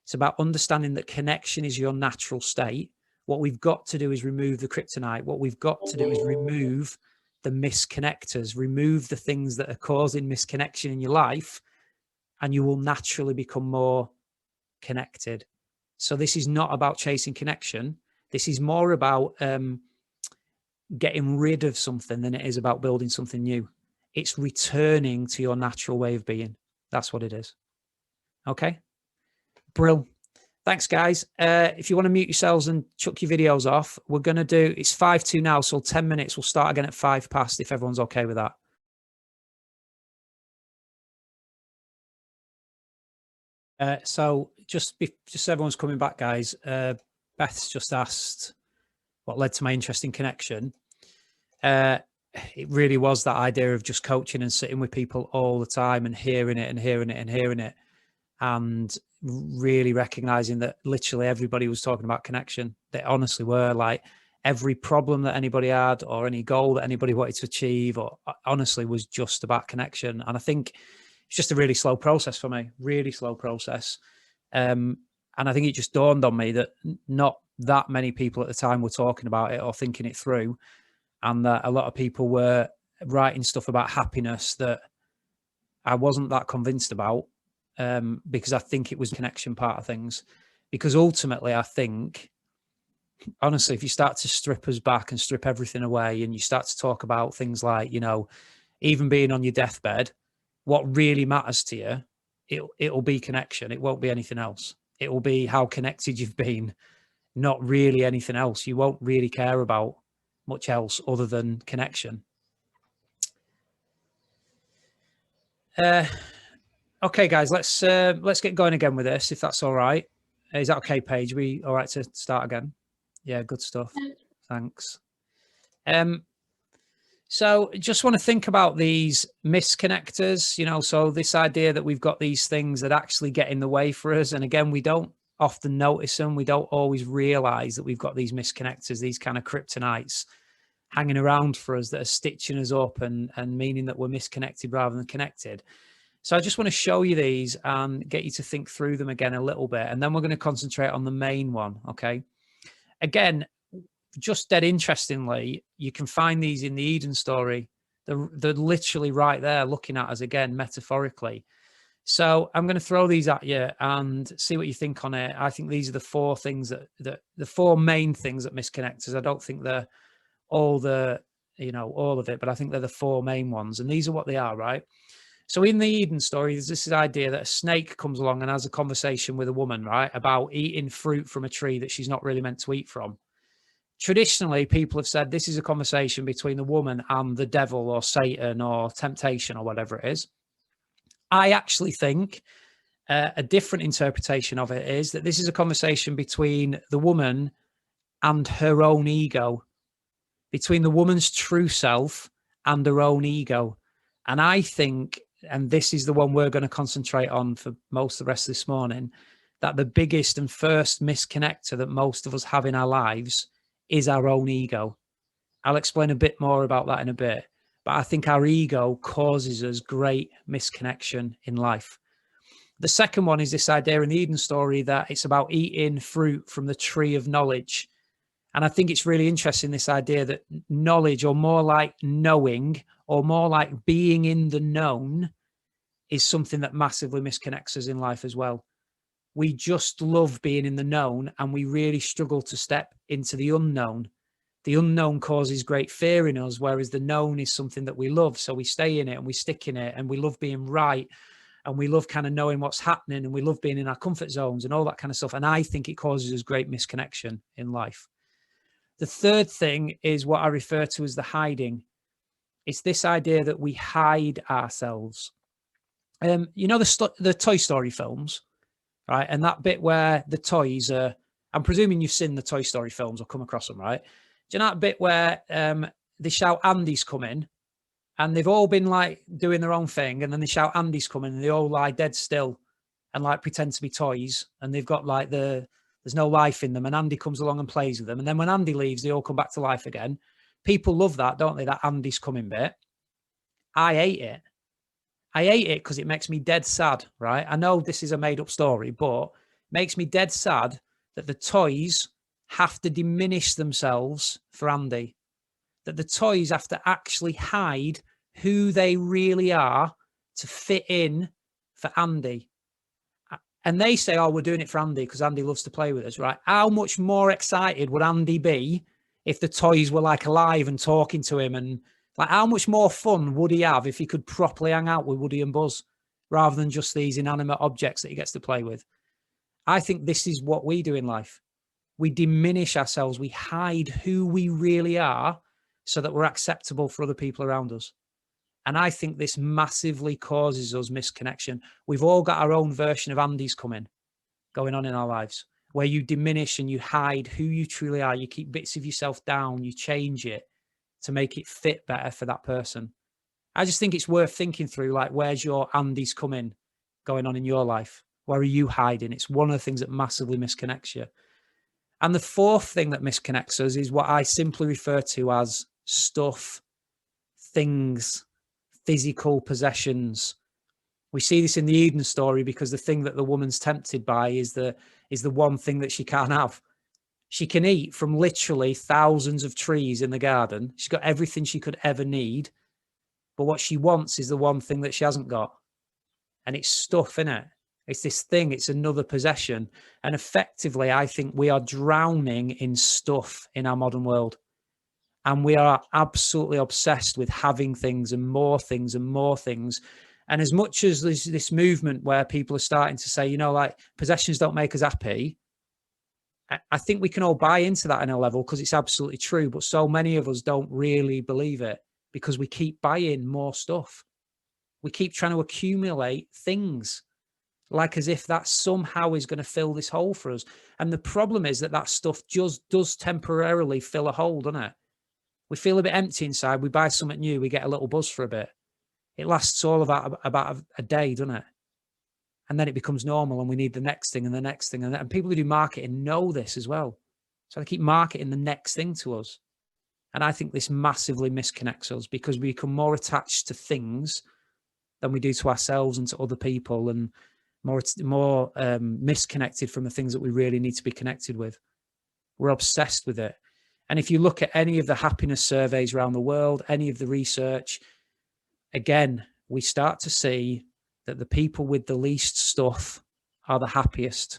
Speaker 2: It's about understanding that connection is your natural state. What we've got to do is remove the kryptonite. What we've got to do is remove the misconnectors, remove the things that are causing misconnection in your life, and you will naturally become more connected. So this is not about chasing connection. This is more about getting rid of something than it is about building something new. It's returning to your natural way of being. That's what it is. Okay. Brill. Thanks, guys. If you want to mute yourselves and chuck your videos off, we're going to do, it's 5 to now, so 10 minutes. We'll start again at 5 past if everyone's okay with that. So just everyone's coming back, guys. Beth's just asked what led to my interest in connection. It really was that idea of just coaching and sitting with people all the time and hearing it and hearing it and hearing it, and really recognizing that literally everybody was talking about connection. They honestly were. Like, every problem that anybody had or any goal that anybody wanted to achieve, or honestly, was just about connection. And I think it's just a really slow process for me, really slow process. And I think it just dawned on me that not that many people at the time were talking about it or thinking it through, and that a lot of people were writing stuff about happiness that I wasn't that convinced about, because I think it was connection part of things. Because ultimately, I think, honestly, if you start to strip us back and strip everything away, and you start to talk about things like, you know, even being on your deathbed, what really matters to you, it'll be connection. It won't be anything else. It will be how connected you've been, not really anything else. You won't really care about much else other than connection. Okay, guys, let's get going again with this, if that's all right. Is that okay, Paige? We all right to start again? Yeah, good stuff. Thanks. So just want to think about these misconnectors, you know, so this idea that we've got these things that actually get in the way for us. And again, we don't often notice them. We don't always realize that we've got these misconnectors, these kind of kryptonites hanging around for us that are stitching us up and meaning that we're misconnected rather than connected. So I just want to show you these and get you to think through them again a little bit. And then we're going to concentrate on the main one. Okay. Again, just dead interestingly, you can find these in the Eden story. They're literally right there looking at us again, metaphorically. So I'm going to throw these at you and see what you think on it. I think these are the four things that the four main things that misconnect us. I don't think they're all all of it, but I think they're the four main ones. And these are what they are, right? So in the Eden story, there's this idea that a snake comes along and has a conversation with a woman, right, about eating fruit from a tree that she's not really meant to eat from. Traditionally, people have said this is a conversation between the woman and the devil or Satan or temptation or whatever it is. I actually think a different interpretation of it is that this is a conversation between the woman and her own ego, between the woman's true self and her own ego. And I think, and this is the one we're going to concentrate on for most of the rest of this morning, that the biggest and first misconnector that most of us have in our lives is our own ego. I'll explain a bit more about that in a bit, but I think our ego causes us great misconnection in life. The second one is this idea in the Eden story that it's about eating fruit from the tree of knowledge. And I think it's really interesting, this idea that knowledge, or more like knowing, or more like being in the known, is something that massively misconnects us in life as well. We just love being in the known, and we really struggle to step into the unknown. The unknown causes great fear in us, whereas the known is something that we love. So we stay in it and we stick in it, and we love being right, and we love kind of knowing what's happening, and we love being in our comfort zones and all that kind of stuff. And I think it causes us great misconnection in life. The third thing is what I refer to as the hiding. It's this idea that we hide ourselves. You know, the Toy Story films, right? And that bit where the toys are, I'm presuming you've seen the Toy Story films or come across them, right? Do you know that bit where they shout Andy's coming, and they've all been like doing their own thing, and then they shout Andy's coming, and they all lie dead still and like pretend to be toys, and they've got like there's no life in them, and Andy comes along and plays with them, and then when Andy leaves, they all come back to life again. People love that, don't they? That Andy's coming bit. I hate it. I hate it because it makes me dead sad, right? I know this is a made up story, but it makes me dead sad that the toys have to diminish themselves for Andy, that the toys have to actually hide who they really are to fit in for Andy. And they say, oh, we're doing it for Andy because Andy loves to play with us, right? How much more excited would Andy be if the toys were like alive and talking to him? And like, how much more fun would he have if he could properly hang out with Woody and Buzz rather than just these inanimate objects that he gets to play with? I think this is what we do in life. We diminish ourselves. We hide who we really are so that we're acceptable for other people around us. And I think this massively causes us misconnection. We've all got our own version of Andy's going on in our lives, where you diminish and you hide who you truly are. You keep bits of yourself down, you change it to make it fit better for that person. I just think it's worth thinking through, like, where's your Andy's going on in your life? Where are you hiding? It's one of the things that massively misconnects you. And the fourth thing that misconnects us is what I simply refer to as stuff, things, physical possessions. We see this in the Eden story because the thing that the woman's tempted by is the one thing that she can't have. She can eat from literally thousands of trees in the garden. She's got everything she could ever need. But what she wants is the one thing that she hasn't got. And it's stuff, innit? It's this thing. It's another possession. And effectively, I think we are drowning in stuff in our modern world. And we are absolutely obsessed with having things and more things and more things. And as much as there's this movement where people are starting to say, you know, like, possessions don't make us happy, I think we can all buy into that in a level because it's absolutely true. But so many of us don't really believe it because we keep buying more stuff. We keep trying to accumulate things, like as if that somehow is going to fill this hole for us. And the problem is that stuff just does temporarily fill a hole, doesn't it? We feel a bit empty inside. We buy something new. We get a little buzz for a bit. It lasts all about a day, doesn't it? And then it becomes normal and we need the next thing and the next thing. And people who do marketing know this as well. So they keep marketing the next thing to us. And I think this massively misconnects us because we become more attached to things than we do to ourselves and to other people, and more misconnected from the things that we really need to be connected with. We're obsessed with it. And if you look at any of the happiness surveys around the world, any of the research, again, we start to see that the people with the least stuff are the happiest.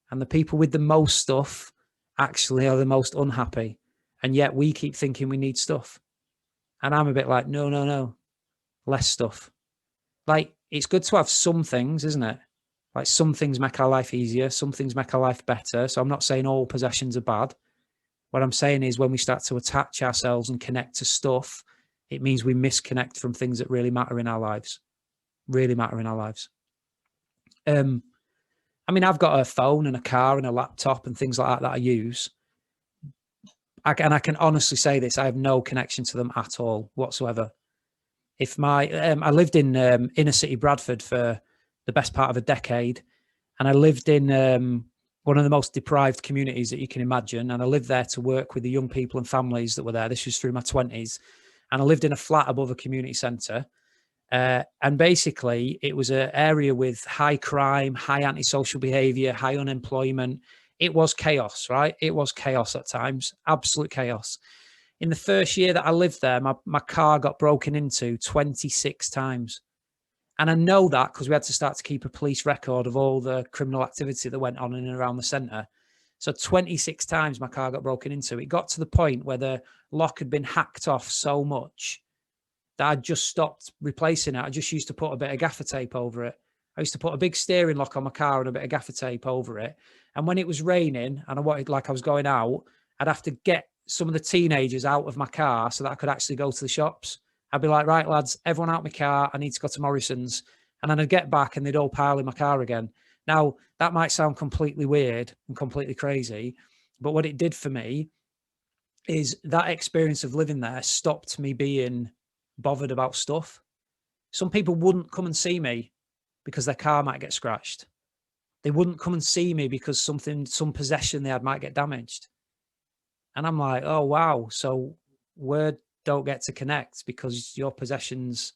Speaker 2: And the people with the most stuff actually are the most unhappy. And yet we keep thinking we need stuff. And I'm a bit like, no, less stuff. Like, it's good to have some things, isn't it? Like, some things make our life easier. Some things make our life better. So I'm not saying all possessions are bad. What I'm saying is when we start to attach ourselves and connect to stuff, it means we misconnect from things that really matter in our lives. Really matter in our lives. I mean, I've got a phone and a car and a laptop and things like that I use. I can honestly say this, I have no connection to them at all whatsoever. If I lived in inner city Bradford for the best part of a decade, and I lived in one of the most deprived communities that you can imagine. And I lived there to work with the young people and families that were there. This was through my 20s. And I lived in a flat above a community centre. And basically, it was an area with high crime, high antisocial behaviour, high unemployment. It was chaos, right? It was chaos at times, absolute chaos. In the first year that I lived there, my car got broken into 26 times. And I know that because we had to start to keep a police record of all the criminal activity that went on in and around the centre. So 26 times my car got broken into. It got to the point where the lock had been hacked off so much that I just stopped replacing it. I just used to put a bit of gaffer tape over it. I used to put a big steering lock on my car and a bit of gaffer tape over it. And when it was raining and I wanted, like, I was going out, I'd have to get some of the teenagers out of my car so that I could actually go to the shops. I'd be like, right, lads, everyone out of my car. I need to go to Morrison's. And then I'd get back and they'd all pile in my car again. Now, that might sound completely weird and completely crazy, but what it did for me is that experience of living there stopped me being bothered about stuff. Some people wouldn't come and see me because their car might get scratched. They wouldn't come and see me because some possession they had might get damaged. And I'm like, oh, wow. So we don't get to connect because your possessions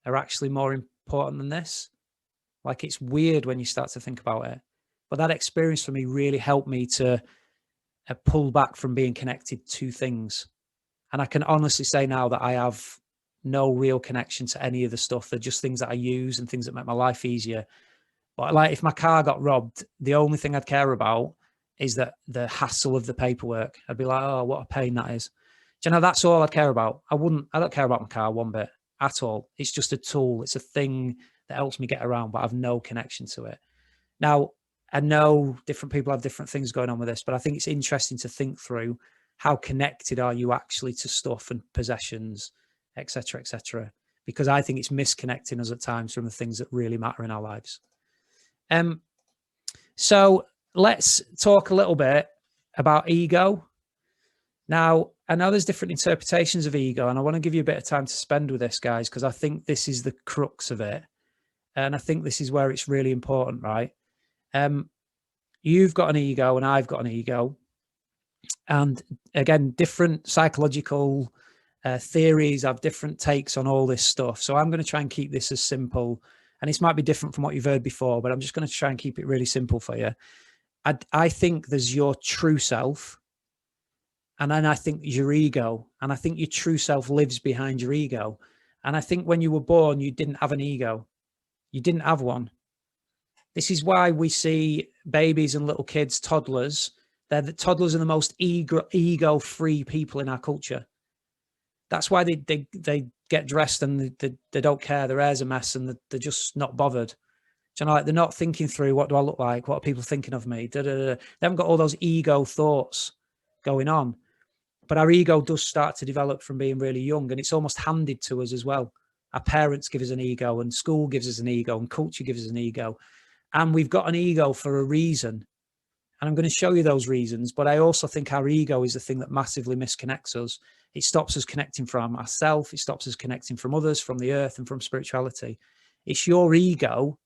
Speaker 2: are actually more important than this. Like, it's weird when you start to think about it. But that experience for me really helped me to pull back from being connected to things. And I can honestly say now that I have no real connection to any of the stuff. They're just things that I use and things that make my life easier. But like, if my car got robbed, the only thing I'd care about is that the hassle of the paperwork. I'd be like, oh, what a pain that is. Do you know, that's all I'd care about. I don't care about my car one bit at all. It's just a tool. It's a thing that helps me get around, but I have no connection to it. Now, I know different people have different things going on with this, but I think it's interesting to think through how connected are you actually to stuff and possessions, etc., because I think it's misconnecting us at times from the things that really matter in our lives. So let's talk a little bit about ego. Now, I know there's different interpretations of ego, and I want to give you a bit of time to spend with this, guys, because I think this is the crux of it. And I think this is where it's really important, right? You've got an ego and I've got an ego. And again, different psychological theories have different takes on all this stuff. So I'm going to try and keep this as simple. And this might be different from what you've heard before, but I'm just going to try and keep it really simple for you. I think there's your true self. And then I think your ego. And I think your true self lives behind your ego. And I think when you were born, you didn't have an ego. You didn't have one. This is why we see babies and little kids, toddlers. The toddlers are the most ego-free people in our culture. That's why they get dressed and they don't care. Their hair's a mess and they're just not bothered. Do you know, like, they're not thinking through, what do I look like? What are people thinking of me? They haven't got all those ego thoughts going on. But our ego does start to develop from being really young, and it's almost handed to us as well. Our parents give us an ego, and school gives us an ego, and culture gives us an ego. And we've got an ego for a reason. And I'm going to show you those reasons. But I also think our ego is the thing that massively misconnects us. It stops us connecting from ourselves. It stops us connecting from others, from the earth, and from spirituality. It's your ego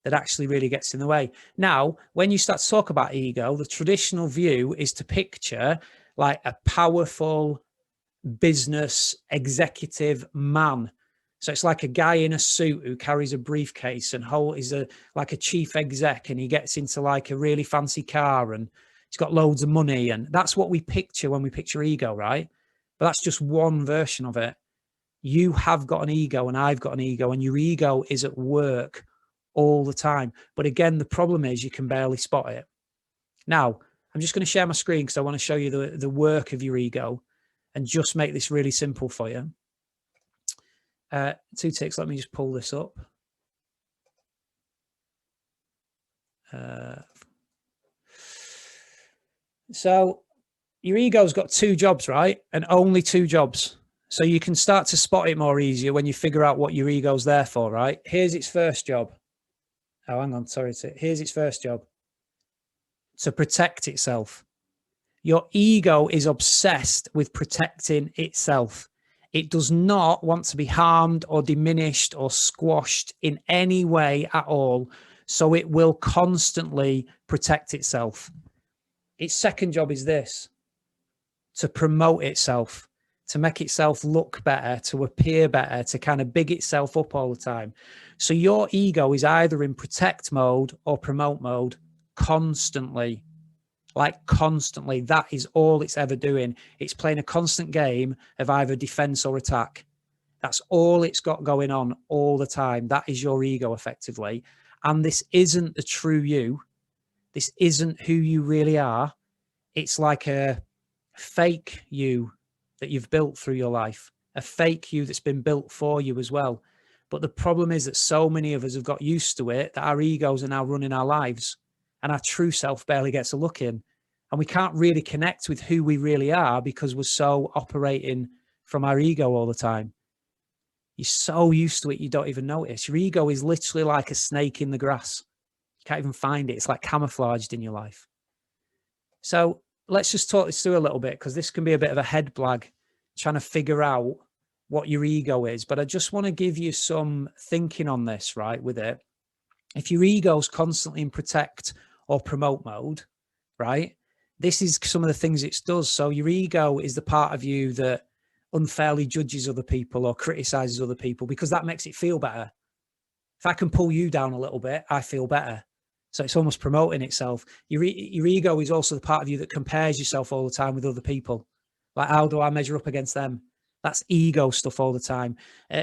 Speaker 2: that actually really gets in the way. Now, when you start to talk about ego, the traditional view is to picture like a powerful business executive man. So it's like a guy in a suit who carries a briefcase and is like a chief exec, and he gets into like a really fancy car and he's got loads of money. And that's what we picture when we picture ego, right? But that's just one version of it. You have got an ego and I've got an ego, and your ego is at work all the time. But again, the problem is you can barely spot it. Now, I'm just going to share my screen because I want to show you the work of your ego and just make this really simple for you. 2 ticks. Let me just pull this up. So your ego's got 2 jobs, right? And only 2 jobs. So you can start to spot it more easier when you figure out what your ego's there for, right? Here's its first job. Oh, hang on. Sorry. Here's its first job. To protect itself. Your ego is obsessed with protecting itself. It does not want to be harmed or diminished or squashed in any way at all. So it will constantly protect itself. Its second job is this: to promote itself, to make itself look better, to appear better, to kind of big itself up all the time. So your ego is either in protect mode or promote mode constantly. Like constantly. That is all it's ever doing. It's playing a constant game of either defense or attack. That's all it's got going on all the time. That is your ego, effectively. And this isn't the true you. This isn't who you really are. It's like a fake you that you've built through your life, a fake you that's been built for you as well. But the problem is that so many of us have got used to it that our egos are now running our lives, and our true self barely gets a look in. And we can't really connect with who we really are because we're so operating from our ego all the time. You're so used to it, you don't even notice. Your ego is literally like a snake in the grass. You can't even find it. It's like camouflaged in your life. So let's just talk this through a little bit, because this can be a bit of a head blag trying to figure out what your ego is. But I just want to give you some thinking on this, right, with it. If your ego's constantly in protect or promote mode, right, this is some of the things it does. So your ego is the part of you that unfairly judges other people or criticizes other people because that makes it feel better. If I can pull you down a little bit, I feel better. So it's almost promoting itself. Your ego is also the part of you that compares yourself all the time with other people. Like, how do I measure up against them? That's ego stuff all the time.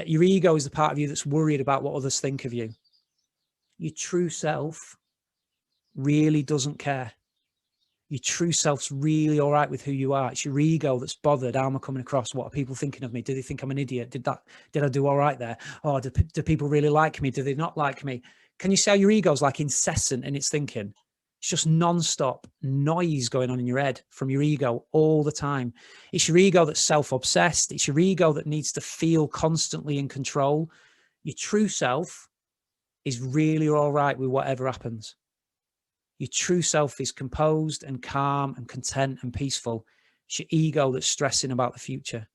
Speaker 2: Your ego is the part of you that's worried about what others think of you. Your true self really doesn't care. Your true self's really all right with who you are. It's your ego that's bothered. How am I coming across? What are people thinking of me? Do they think I'm an idiot? Did I do all right there? Oh, do people really like me? Do they not like me? Can you see how your ego's like incessant in its thinking? It's just non-stop noise going on in your head from your ego all the time. It's your ego that's self-obsessed. It's your ego that needs to feel constantly in control. Your true self is really all right with whatever happens. Your true self is composed and calm and content and peaceful. It's your ego that's stressing about the future,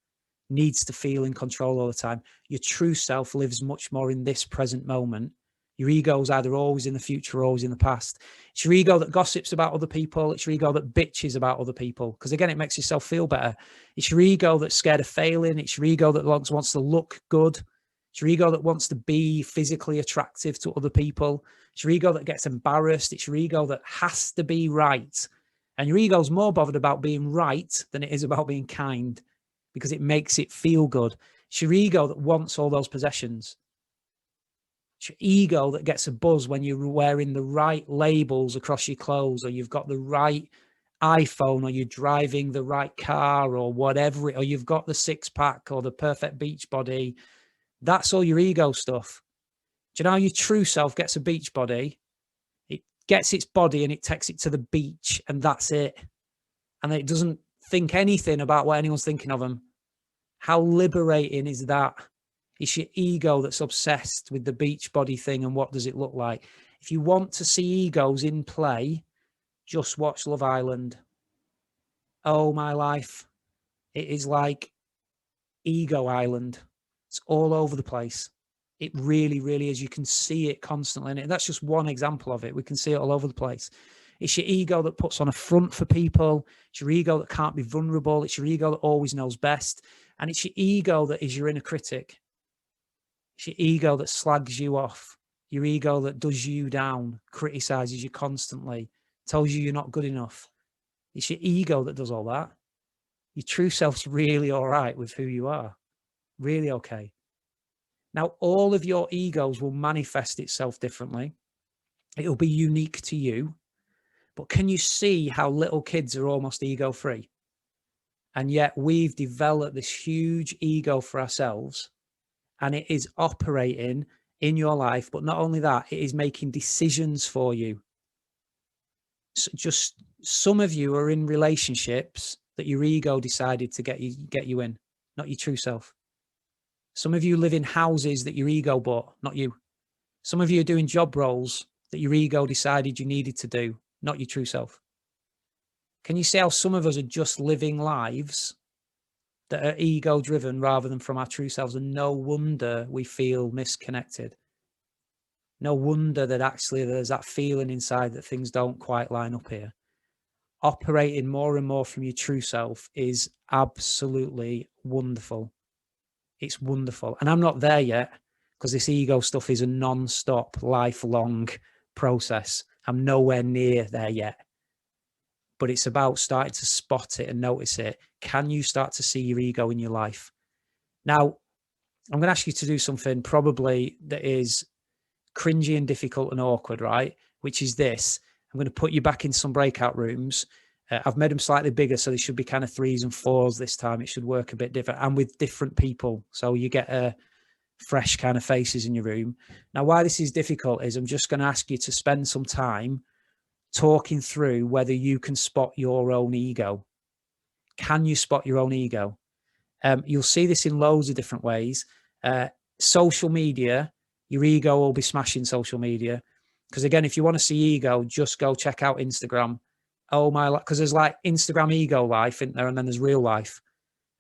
Speaker 2: needs to feel in control all the time. Your true self lives much more in this present moment. Your ego is either always in the future or always in the past. It's your ego that gossips about other people. It's your ego that bitches about other people, because again, it makes yourself feel better. It's your ego that's scared of failing. It's your ego that wants to look good. It's your ego that wants to be physically attractive to other people. It's your ego that gets embarrassed. It's your ego that has to be right. And your ego's more bothered about being right than it is about being kind, because it makes it feel good. It's your ego that wants all those possessions. It's your ego that gets a buzz when you're wearing the right labels across your clothes, or you've got the right iPhone, or you're driving the right car, or whatever, or you've got the six-pack or the perfect beach body. That's all your ego stuff. Do you know how your true self gets a beach body? It gets its body and it takes it to the beach, and that's it. And it doesn't think anything about what anyone's thinking of them. How liberating is that? It's your ego that's obsessed with the beach body thing and what does it look like. If you want to see egos in play, just watch Love Island. Oh, my life. It is like Ego Island. It's all over the place. It really, really is. You can see it constantly. And that's just one example of it. We can see it all over the place. It's your ego that puts on a front for people. It's your ego that can't be vulnerable. It's your ego that always knows best. And it's your ego that is your inner critic. It's your ego that slags you off. Your ego that does you down, criticizes you constantly, tells you you're not good enough. It's your ego that does all that. Your true self's really all right with who you are. Really okay. Now, all of your egos will manifest itself differently. It'll be unique to you. But can you see how little kids are almost ego-free? And yet we've developed this huge ego for ourselves, and it is operating in your life. But not only that, it is making decisions for you. So just some of you are in relationships that your ego decided to get you in, not your true self. Some of you live in houses that your ego bought, not you. Some of you are doing job roles that your ego decided you needed to do, not your true self. Can you see how some of us are just living lives that are ego driven rather than from our true selves? And no wonder we feel misconnected. No wonder that actually there's that feeling inside that things don't quite line up here. Operating more and more from your true self is absolutely wonderful. It's wonderful. And I'm not there yet, because this ego stuff is a non-stop, lifelong process. I'm nowhere near there yet. But it's about starting to spot it and notice it. Can you start to see your ego in your life? Now, I'm going to ask you to do something probably that is cringy and difficult and awkward, right? Which is this. I'm going to put you back in some breakout rooms. I've made them slightly bigger, so they should be kind of 3s and 4s this time. It should work a bit different and with different people. So you get fresh kind of faces in your room. Now, why this is difficult is I'm just going to ask you to spend some time talking through whether you can spot your own ego. Can you spot your own ego? You'll see this in loads of different ways. Social media, your ego will be smashing social media. Because again, if you want to see ego, just go check out Instagram. Oh my, because there's like Instagram ego life in there, and then there's real life.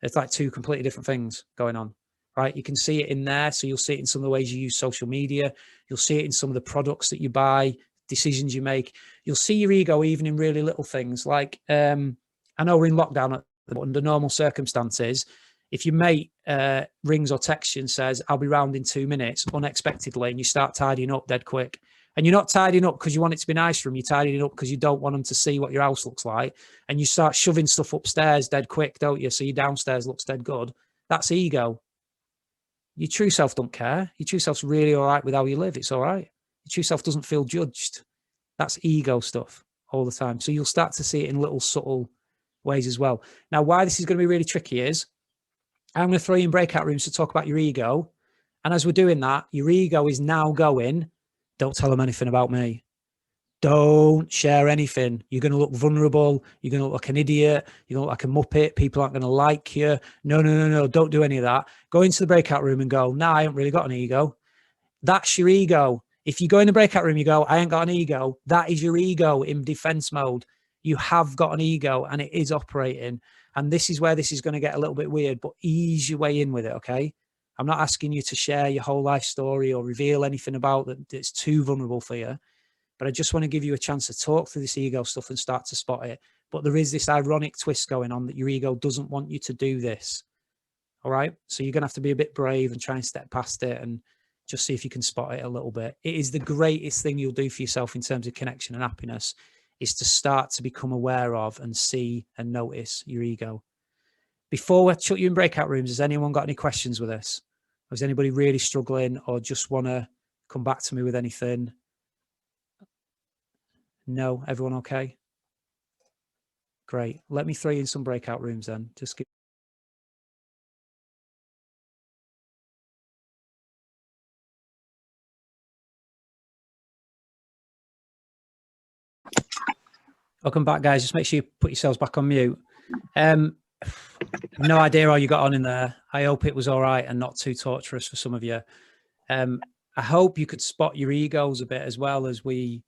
Speaker 2: It's like two completely different things going on, right? You can see it in there. So you'll see it in some of the ways you use social media. You'll see it in some of the products that you buy, decisions you make. You'll see your ego even in really little things. Like, I know we're in lockdown, but under normal circumstances, If your mate rings or texts you and says, I'll be round in 2 minutes, unexpectedly, and you start tidying up dead quick, and you're not tidying up because you want it to be nice for them, you're tidying up because you don't want them to see what your house looks like, and you start shoving stuff upstairs dead quick, don't you? So your downstairs looks dead good. That's ego. Your true self don't care. Your true self's really all right with how you live. It's all right. Your true self doesn't feel judged. That's ego stuff all the time. So you'll start to see it in little subtle ways as well. Now, why this is going to be really tricky is I'm going to throw you in breakout rooms to talk about your ego. And as we're doing that, your ego is now going, don't tell them anything about me. Don't share anything. You're going to look vulnerable. You're going to look like an idiot. You're going to look like a muppet. People aren't going to like you. No. Don't do any of that. Go into the breakout room and go, nah, I haven't really got an ego. That's your ego. If you go in the breakout room, you go, I ain't got an ego. That is your ego in defense mode. You have got an ego and it is operating. And this is where this is going to get a little bit weird, but ease your way in with it, okay? I'm not asking you to share your whole life story or reveal anything about that's too vulnerable for you. But I just want to give you a chance to talk through this ego stuff and start to spot it. But there is this ironic twist going on that your ego doesn't want you to do this. All right. So you're going to have to be a bit brave and try and step past it and just see if you can spot it a little bit. It is the greatest thing you'll do for yourself in terms of connection and happiness, is to start to become aware of and see and notice your ego. Before we shut you in breakout rooms, has anyone got any questions with this? Or is anybody really struggling or just want to come back to me with anything? No, everyone okay? Great. Let me throw you in some breakout rooms then. Just give. Welcome back, guys. Just make sure you put yourselves back on mute. No idea how you got on in there. I hope it was all right and not too torturous for some of you. I hope you could spot your egos a bit as well as we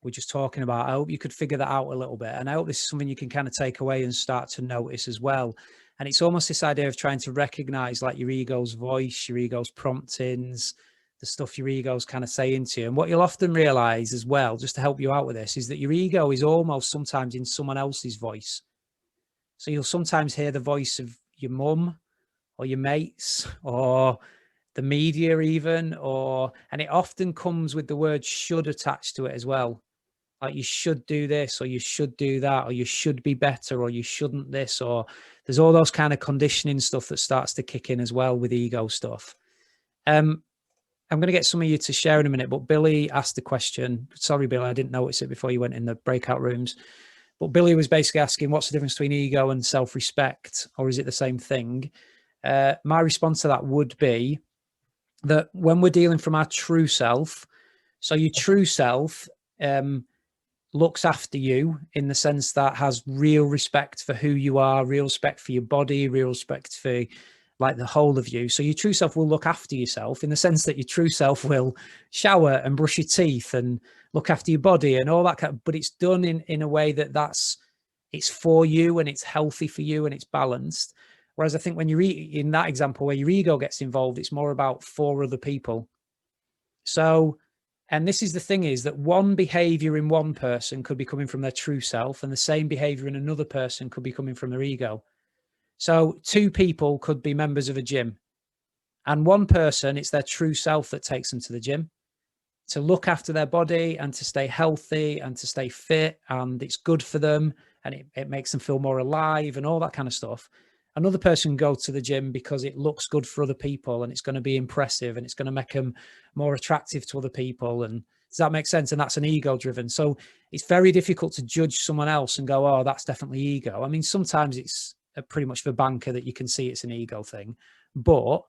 Speaker 2: were just talking about. I hope you could figure that out a little bit. And I hope this is something you can kind of take away and start to notice as well. And it's almost this idea of trying to recognize like your ego's voice, your ego's promptings, the stuff your ego's kind of saying to you. And what you'll often realize as well, just to help you out with this, is that your ego is almost sometimes in someone else's voice. So you'll sometimes hear the voice of your mum or your mates or the media even, and it often comes with the word should attached to it as well. Like you should do this, or you should do that, or you should be better, or you shouldn't this, or there's all those kind of conditioning stuff that starts to kick in as well with ego stuff. I'm going to get some of you to share in a minute, but Billy asked the question. Sorry, Billy, I didn't notice it before you went in the breakout rooms. But Billy was basically asking, what's the difference between ego and self-respect, or is it the same thing? My response to that would be that when we're dealing from our true self, so your true self looks after you in the sense that has real respect for who you are, real respect for your body, real respect for like the whole of you. So your true self will look after yourself in the sense that your true self will shower and brush your teeth and look after your body and all that kind of, but it's done in a way that's it's for you and it's healthy for you and it's balanced. Whereas I think when you're in that example where your ego gets involved, it's more about for other people. So, and this is the thing, is that one behavior in one person could be coming from their true self, and the same behavior in another person could be coming from their ego. So two people could be members of a gym, and one person, it's their true self that takes them to the gym to look after their body and to stay healthy and to stay fit, and it's good for them and it makes them feel more alive and all that kind of stuff. Another person can go to the gym because it looks good for other people and it's going to be impressive and it's going to make them more attractive to other people. And does that make sense? And that's an ego driven. So it's very difficult to judge someone else and go, oh, that's definitely ego. I mean, sometimes it's pretty much for banker that you can see it's an ego thing, but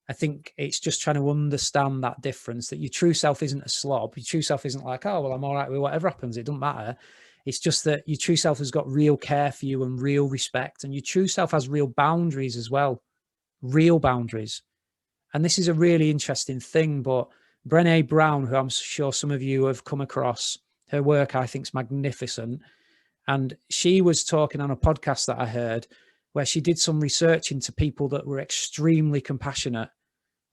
Speaker 2: I think it's just trying to understand that difference, that your true self isn't a slob. Your true self isn't like, oh, well, I'm all right with whatever happens. It doesn't matter. It's just that your true self has got real care for you and real respect. And your true self has real boundaries as well, real boundaries. And this is a really interesting thing. But Brené Brown, who I'm sure some of you have come across, her work I think is magnificent. And she was talking on a podcast that I heard where she did some research into people that were extremely compassionate.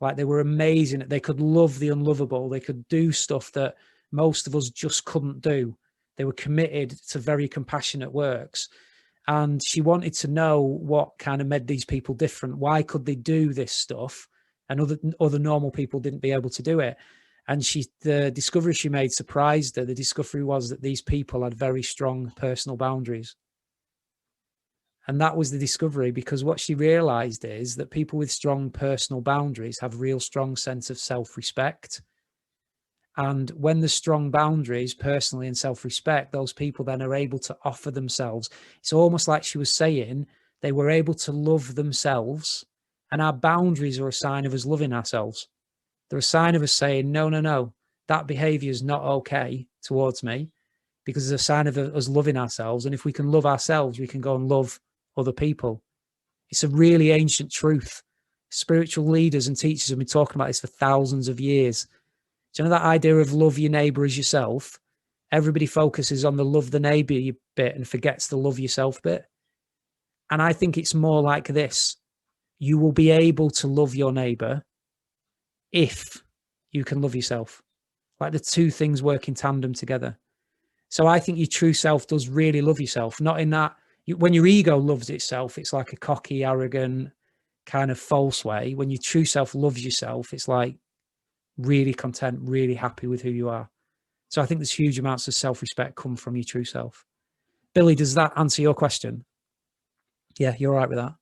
Speaker 2: Like they were amazing. They could love the unlovable. They could do stuff that most of us just couldn't do. They were committed to very compassionate works. And she wanted to know what kind of made these people different. Why could they do this stuff and other normal people didn't be able to do it? And the discovery she made surprised her. The discovery was that these people had very strong personal boundaries. And that was the discovery, because what she realized is that people with strong personal boundaries have real strong sense of self-respect. And when there's strong boundaries personally and self-respect, those people then are able to offer themselves. It's almost like she was saying they were able to love themselves, and our boundaries are a sign of us loving ourselves. They're a sign of us saying, no, no, no, that behavior is not okay towards me, because it's a sign of us loving ourselves. And if we can love ourselves, we can go and love other people. It's a really ancient truth. Spiritual leaders and teachers have been talking about this for thousands of years. Do you know that idea of love your neighbor as yourself? Everybody focuses on the love the neighbor bit and forgets the love yourself bit. And I think it's more like this. You will be able to love your neighbor if you can love yourself. Like the two things work in tandem together. So I think your true self does really love yourself, not in that when your ego loves itself, it's like a cocky, arrogant, kind of false way. When your true self loves yourself, it's like really content, really happy with who you are. So I think there's huge amounts of self-respect come from your true self. Billy, does that answer your question? Yeah, you're all right with that?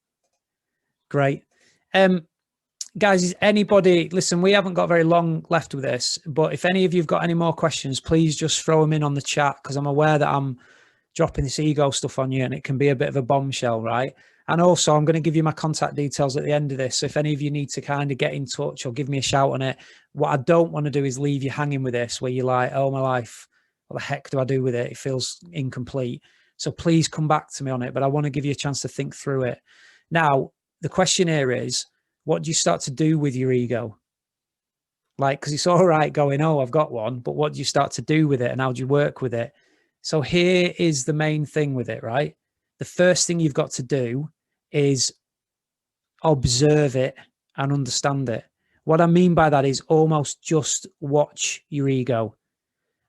Speaker 2: Great. Guys, is anybody, listen, we haven't got very long left with this, but if any of you've got any more questions, please just throw them in on the chat, because I'm aware that I'm dropping this ego stuff on you and it can be a bit of a bombshell, right? And also I'm going to give you my contact details at the end of this. So if any of you need to kind of get in touch or give me a shout on it, what I don't want to do is leave you hanging with this where you're like, oh, my life, what the heck do I do with it? It feels incomplete. So please come back to me on it, but I want to give you a chance to think through it. Now, the question here is, what do you start to do with your ego? Like, because it's all right going, oh, I've got one, but what do you start to do with it and how do you work with it? So here is the main thing with it, right? The first thing you've got to do is observe it and understand it. What I mean by that is almost just watch your ego.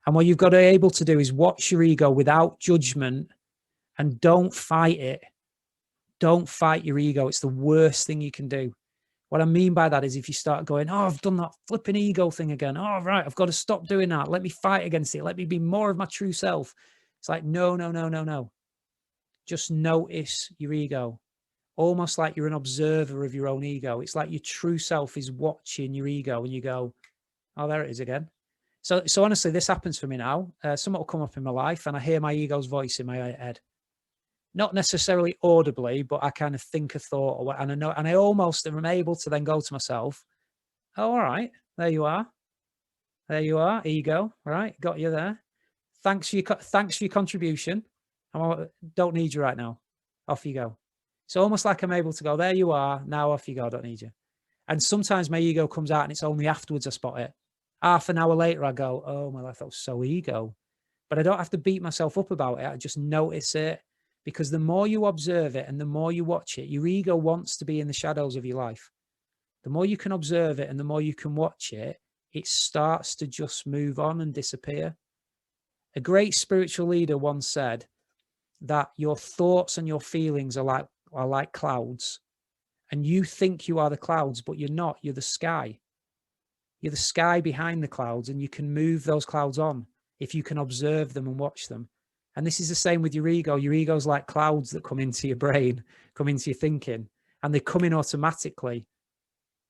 Speaker 2: And what you've got to be able to do is watch your ego without judgment and don't fight it. Don't fight your ego. It's the worst thing you can do. What I mean by that is if you start going, oh, I've done that flipping ego thing again. Oh, right, I've got to stop doing that. Let me fight against it. Let me be more of my true self. It's like, no, no, no, no, no. Just notice your ego. Almost like you're an observer of your own ego. It's like your true self is watching your ego and you go, oh, there it is again. So honestly, this happens for me now. Something will come up in my life and I hear my ego's voice in my head. Not necessarily audibly, but I kind of think a thought, and I know, and I almost am able to then go to myself, oh, all right, there you are. There you are, ego, right? Got you there. Thanks for your contribution. I don't need you right now. Off you go. So almost like I'm able to go, there you are, now off you go, I don't need you. And sometimes my ego comes out and it's only afterwards I spot it. Half an hour later, I go, oh, my life, that was so ego. But I don't have to beat myself up about it. I just notice it. Because the more you observe it and the more you watch it, your ego wants to be in the shadows of your life. The more you can observe it and the more you can watch it, it starts to just move on and disappear. A great spiritual leader once said that your thoughts and your feelings are like clouds. And you think you are the clouds, but you're not. You're the sky. You're the sky behind the clouds, and you can move those clouds on if you can observe them and watch them. And this is the same with your ego. Your ego's like clouds that come into your brain, come into your thinking, and they come in automatically.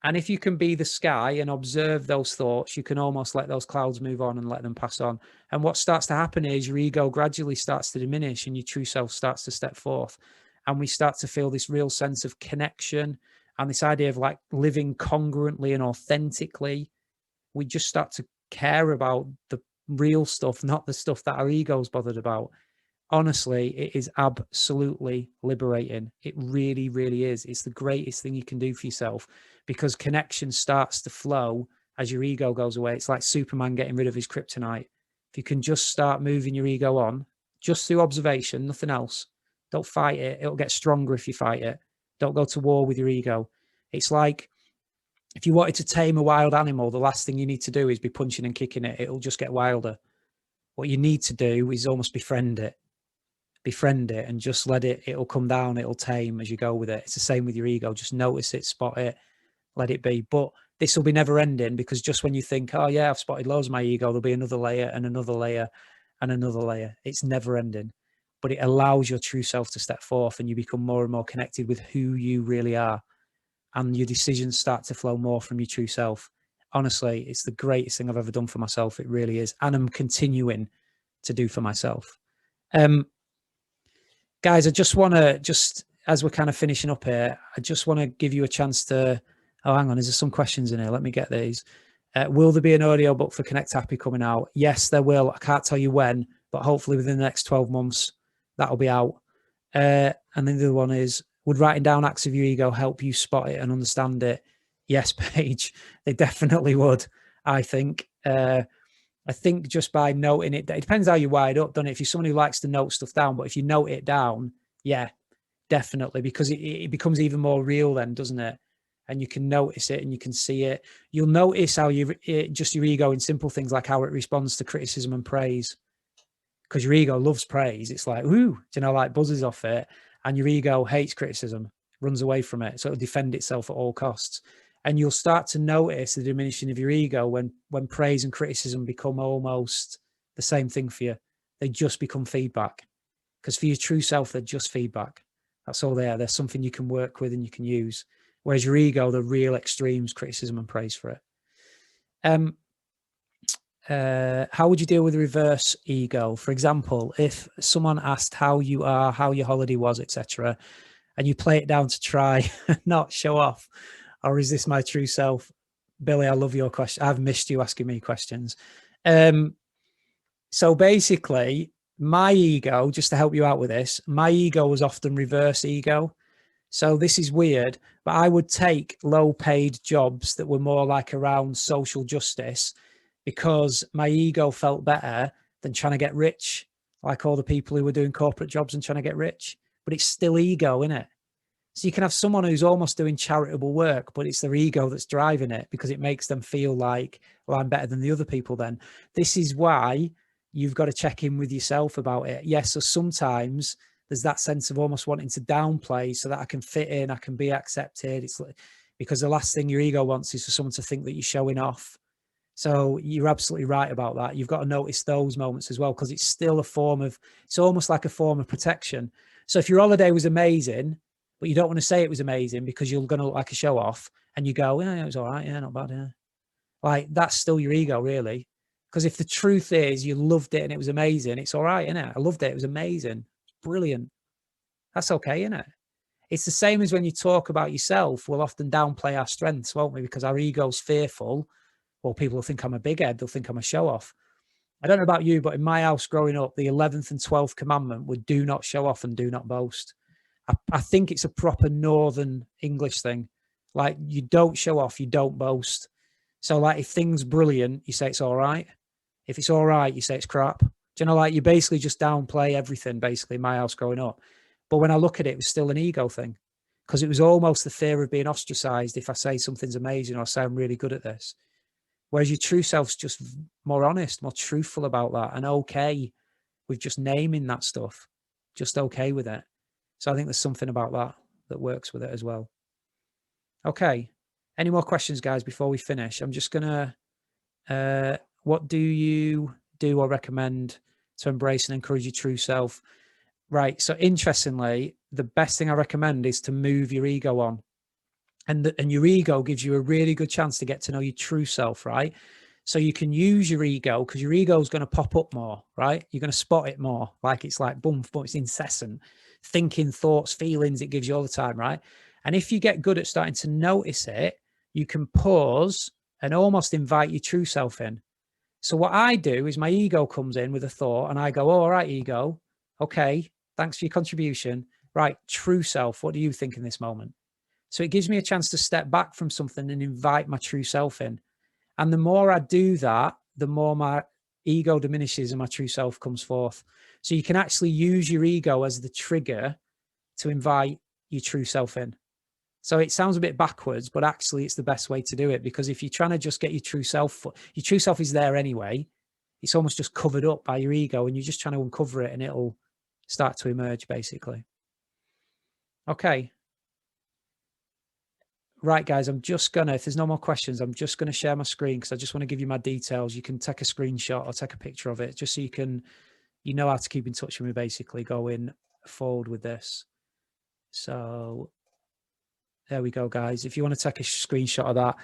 Speaker 2: And if you can be the sky and observe those thoughts, you can almost let those clouds move on and let them pass on. And what starts to happen is your ego gradually starts to diminish and your true self starts to step forth. And we start to feel this real sense of connection and this idea of like living congruently and authentically. We just start to care about the real stuff, not the stuff that our ego's bothered about. Honestly, it is absolutely liberating. It really, really is. It's the greatest thing you can do for yourself because connection starts to flow as your ego goes away. It's like Superman getting rid of his kryptonite. If you can just start moving your ego on, just through observation, nothing else. Don't fight it. It'll get stronger if you fight it. Don't go to war with your ego. It's like if you wanted to tame a wild animal, the last thing you need to do is be punching and kicking it. It'll just get wilder. What you need to do is almost befriend it. befriend it and just let it, it'll come down, it'll tame as you go with it. It's the same with your ego. Just notice it, spot it, let it be. But this will be never ending, because just when you think, oh yeah, I've spotted loads of my ego, there'll be another layer and another layer and another layer. It's never ending, but it allows your true self to step forth, and you become more and more connected with who you really are. And your decisions start to flow more from your true self. Honestly, it's the greatest thing I've ever done for myself. It really is. And I'm continuing to do for myself. Guys, I just want to, just as we're kind of finishing up here, I just want to give you a chance to, oh, hang on, is there some questions in here? Let me get these. Will there be an audio book for Connect Happy coming out? Yes, there will. I can't tell you when, but hopefully within the next 12 months, that'll be out. And then the other one is, would writing down acts of your ego help you spot it and understand it? Yes, Paige, they definitely would, I think. I think just by noting it, it depends how you're wired up, doesn't it? If you're someone who likes to note stuff down, but if you note it down, yeah, definitely, because it becomes even more real then, doesn't it? And you can notice it and you can see it. You'll notice how just your ego in simple things, like how it responds to criticism and praise. Because your ego loves praise. It's like, ooh, you know, like buzzes off it. And your ego hates criticism, runs away from it. So it'll defend itself at all costs. And you'll start to notice the diminishing of your ego when praise and criticism become almost the same thing for you. They just become feedback. Because for your true self, they're just feedback. That's all they are. There's something you can work with and you can use. Whereas your ego, the real extremes, criticism and praise for it. How would you deal with reverse ego? For example, if someone asked how you are, how your holiday was, etc., and you play it down to try not show off, or is this my true self? Billy, I love your question. I've missed you asking me questions. So basically, my ego, just to help you out with this, my ego was often reverse ego. So this is weird, but I would take low paid jobs that were more like around social justice, because my ego felt better than trying to get rich, like all the people who were doing corporate jobs and trying to get rich. But it's still ego, isn't it? So you can have someone who's almost doing charitable work, but it's their ego that's driving it, because it makes them feel like, well, I'm better than the other people then. This is why you've got to check in with yourself about it. Yes, so sometimes there's that sense of almost wanting to downplay so that I can fit in, I can be accepted. It's like, because the last thing your ego wants is for someone to think that you're showing off. So you're absolutely right about that. You've got to notice those moments as well, because it's still a form of, it's almost like a form of protection. So if your holiday was amazing, but you don't want to say it was amazing because you're going to look like a show off, and you go, yeah, it was all right. Yeah, not bad. Yeah. Like, that's still your ego, really. Because if the truth is you loved it and it was amazing, it's all right, isn't it? I loved it. It was amazing. Brilliant. That's okay, isn't it? It's the same as when you talk about yourself, we'll often downplay our strengths, won't we? Because our ego's fearful. Well, people will think I'm a big head. They'll think I'm a show off. I don't know about you, but in my house growing up, the 11th and 12th commandment were do not show off and do not boast. I think it's a proper Northern English thing. Like, you don't show off, you don't boast. So like, if things brilliant, you say it's all right. If it's all right, you say it's crap. Do you know, like, you basically just downplay everything, basically, in my house growing up. But when I look at it, it was still an ego thing, because it was almost the fear of being ostracized if I say something's amazing or say I'm really good at this. Whereas your true self's just more honest, more truthful about that, and okay with just naming that stuff, just okay with it. So I think there's something about that that works with it as well. Okay. Any more questions, guys, before we finish? I'm just going to, what do you do or recommend to embrace and encourage your true self? Right. So interestingly, the best thing I recommend is to move your ego on. And your ego gives you a really good chance to get to know your true self, right? So you can use your ego, because your ego is going to pop up more, right? You're going to spot it more. Like, it's like boom, boom, it's incessant. Thinking, thoughts, feelings, it gives you all the time, right? And if you get good at starting to notice it, you can pause and almost invite your true self in. So what I do is my ego comes in with a thought and I go, oh, all right, ego. Okay, thanks for your contribution. Right, true self, what do you think in this moment? So it gives me a chance to step back from something and invite my true self in. And the more I do that, the more my ego diminishes and my true self comes forth. So you can actually use your ego as the trigger to invite your true self in. So it sounds a bit backwards, but actually it's the best way to do it, because if you're trying to just get your true self is there anyway. It's almost just covered up by your ego, and you're just trying to uncover it and it'll start to emerge, basically. Okay. Right, guys, I'm just gonna, if there's no more questions, I'm just gonna share my screen because I just want to give you my details. You can take a screenshot or take a picture of it just so you know how to keep in touch with me, basically, going forward with this. So there we go, guys. If you want to take a screenshot of that,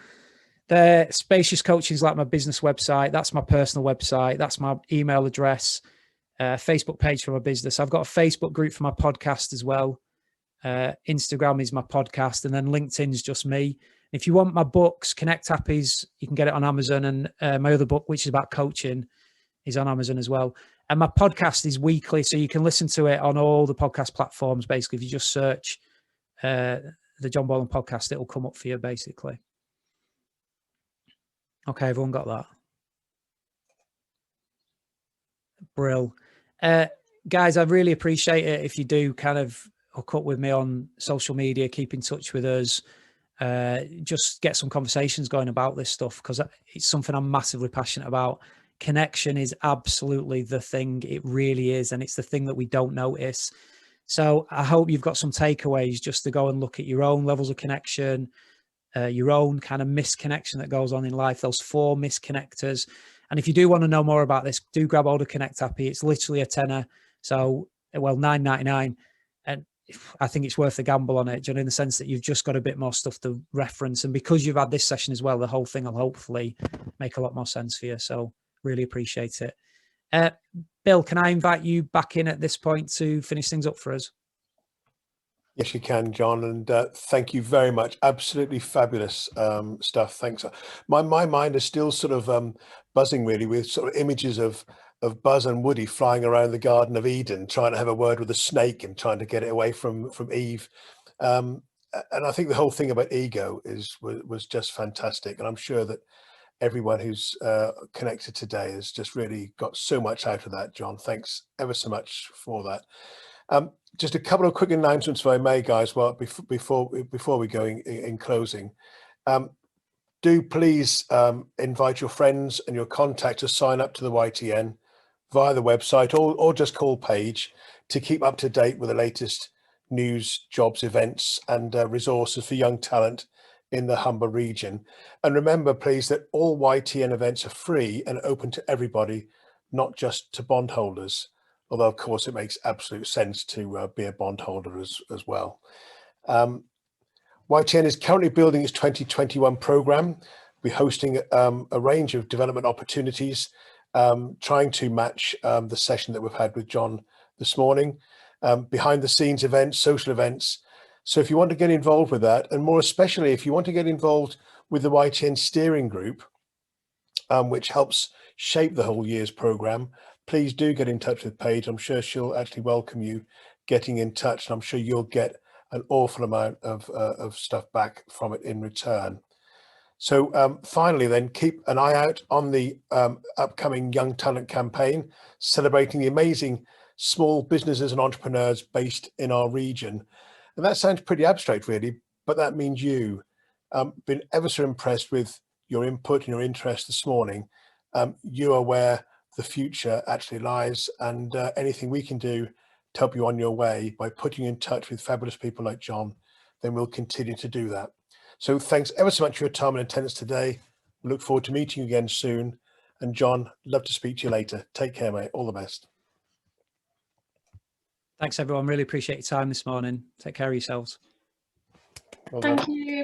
Speaker 2: the Spacious Coaching is like my business website. That's my personal website. That's my email address, Facebook page for my business. I've got a Facebook group for my podcast as well. Instagram is my podcast, and then LinkedIn's just me. If you want my books, Connect Happies, you can get it on Amazon, and my other book, which is about coaching, is on Amazon as well. And my podcast is weekly, so you can listen to it on all the podcast platforms. Basically, if you just search the John Borland podcast, it'll come up for you, basically. Okay, everyone got that? Brill. Guys, I really appreciate it if you do kind of hook up with me on social media, keep in touch with us, just get some conversations going about this stuff, because it's something I'm massively passionate about. Connection is absolutely the thing. It really is. And it's the thing that we don't notice. So I hope you've got some takeaways just to go and look at your own levels of connection, your own kind of misconnection that goes on in life, those 4 misconnectors. And if you do want to know more about this, do grab hold of Connect Happy. It's literally a tenner. So, well, $9.99. And I think it's worth a gamble on it, in the sense that you've just got a bit more stuff to reference. And because you've had this session as well, the whole thing will hopefully make a lot more sense for you. So really appreciate it. Bill, can I invite you back in at this point to finish things up for us?
Speaker 1: Yes, you can, John, and thank you very much. Absolutely fabulous stuff. Thanks. My mind is still sort of buzzing, really, with sort of images of Buzz and Woody flying around the Garden of Eden, trying to have a word with a snake and trying to get it away from Eve. And I think the whole thing about ego was just fantastic, and I'm sure that everyone who's connected today has just really got so much out of that, John. Thanks ever so much for that. Just a couple of quick announcements, if I may, guys. Well, before we go in closing, do please invite your friends and your contacts to sign up to the YTN via the website, or just call Paige to keep up to date with the latest news, jobs, events, and resources for young talent in the Humber region. And remember, please, that all YTN events are free and open to everybody, not just to bondholders. Although, of course, it makes absolute sense to be a bondholder as well. YTN is currently building its 2021 program. We're hosting a range of development opportunities, trying to match the session that we've had with John this morning, behind the scenes events, social events. So if you want to get involved with that, and more especially if you want to get involved with the YTN steering group, which helps shape the whole year's program, please do get in touch with Paige. I'm sure she'll actually welcome you getting in touch, and I'm sure you'll get an awful amount of stuff back from it in return. So finally, then, keep an eye out on the upcoming Young Talent campaign, celebrating the amazing small businesses and entrepreneurs based in our region. And that sounds pretty abstract, really, but that means you. Been ever so impressed with your input and your interest this morning. You are where the future actually lies, and anything we can do to help you on your way by putting you in touch with fabulous people like John, then we'll continue to do that. So thanks ever so much for your time and attendance today. We look forward to meeting you again soon. And John, love to speak to you later. Take care, mate. All the best.
Speaker 2: Thanks, everyone. Really appreciate your time this morning. Take care of yourselves.
Speaker 3: Thank you.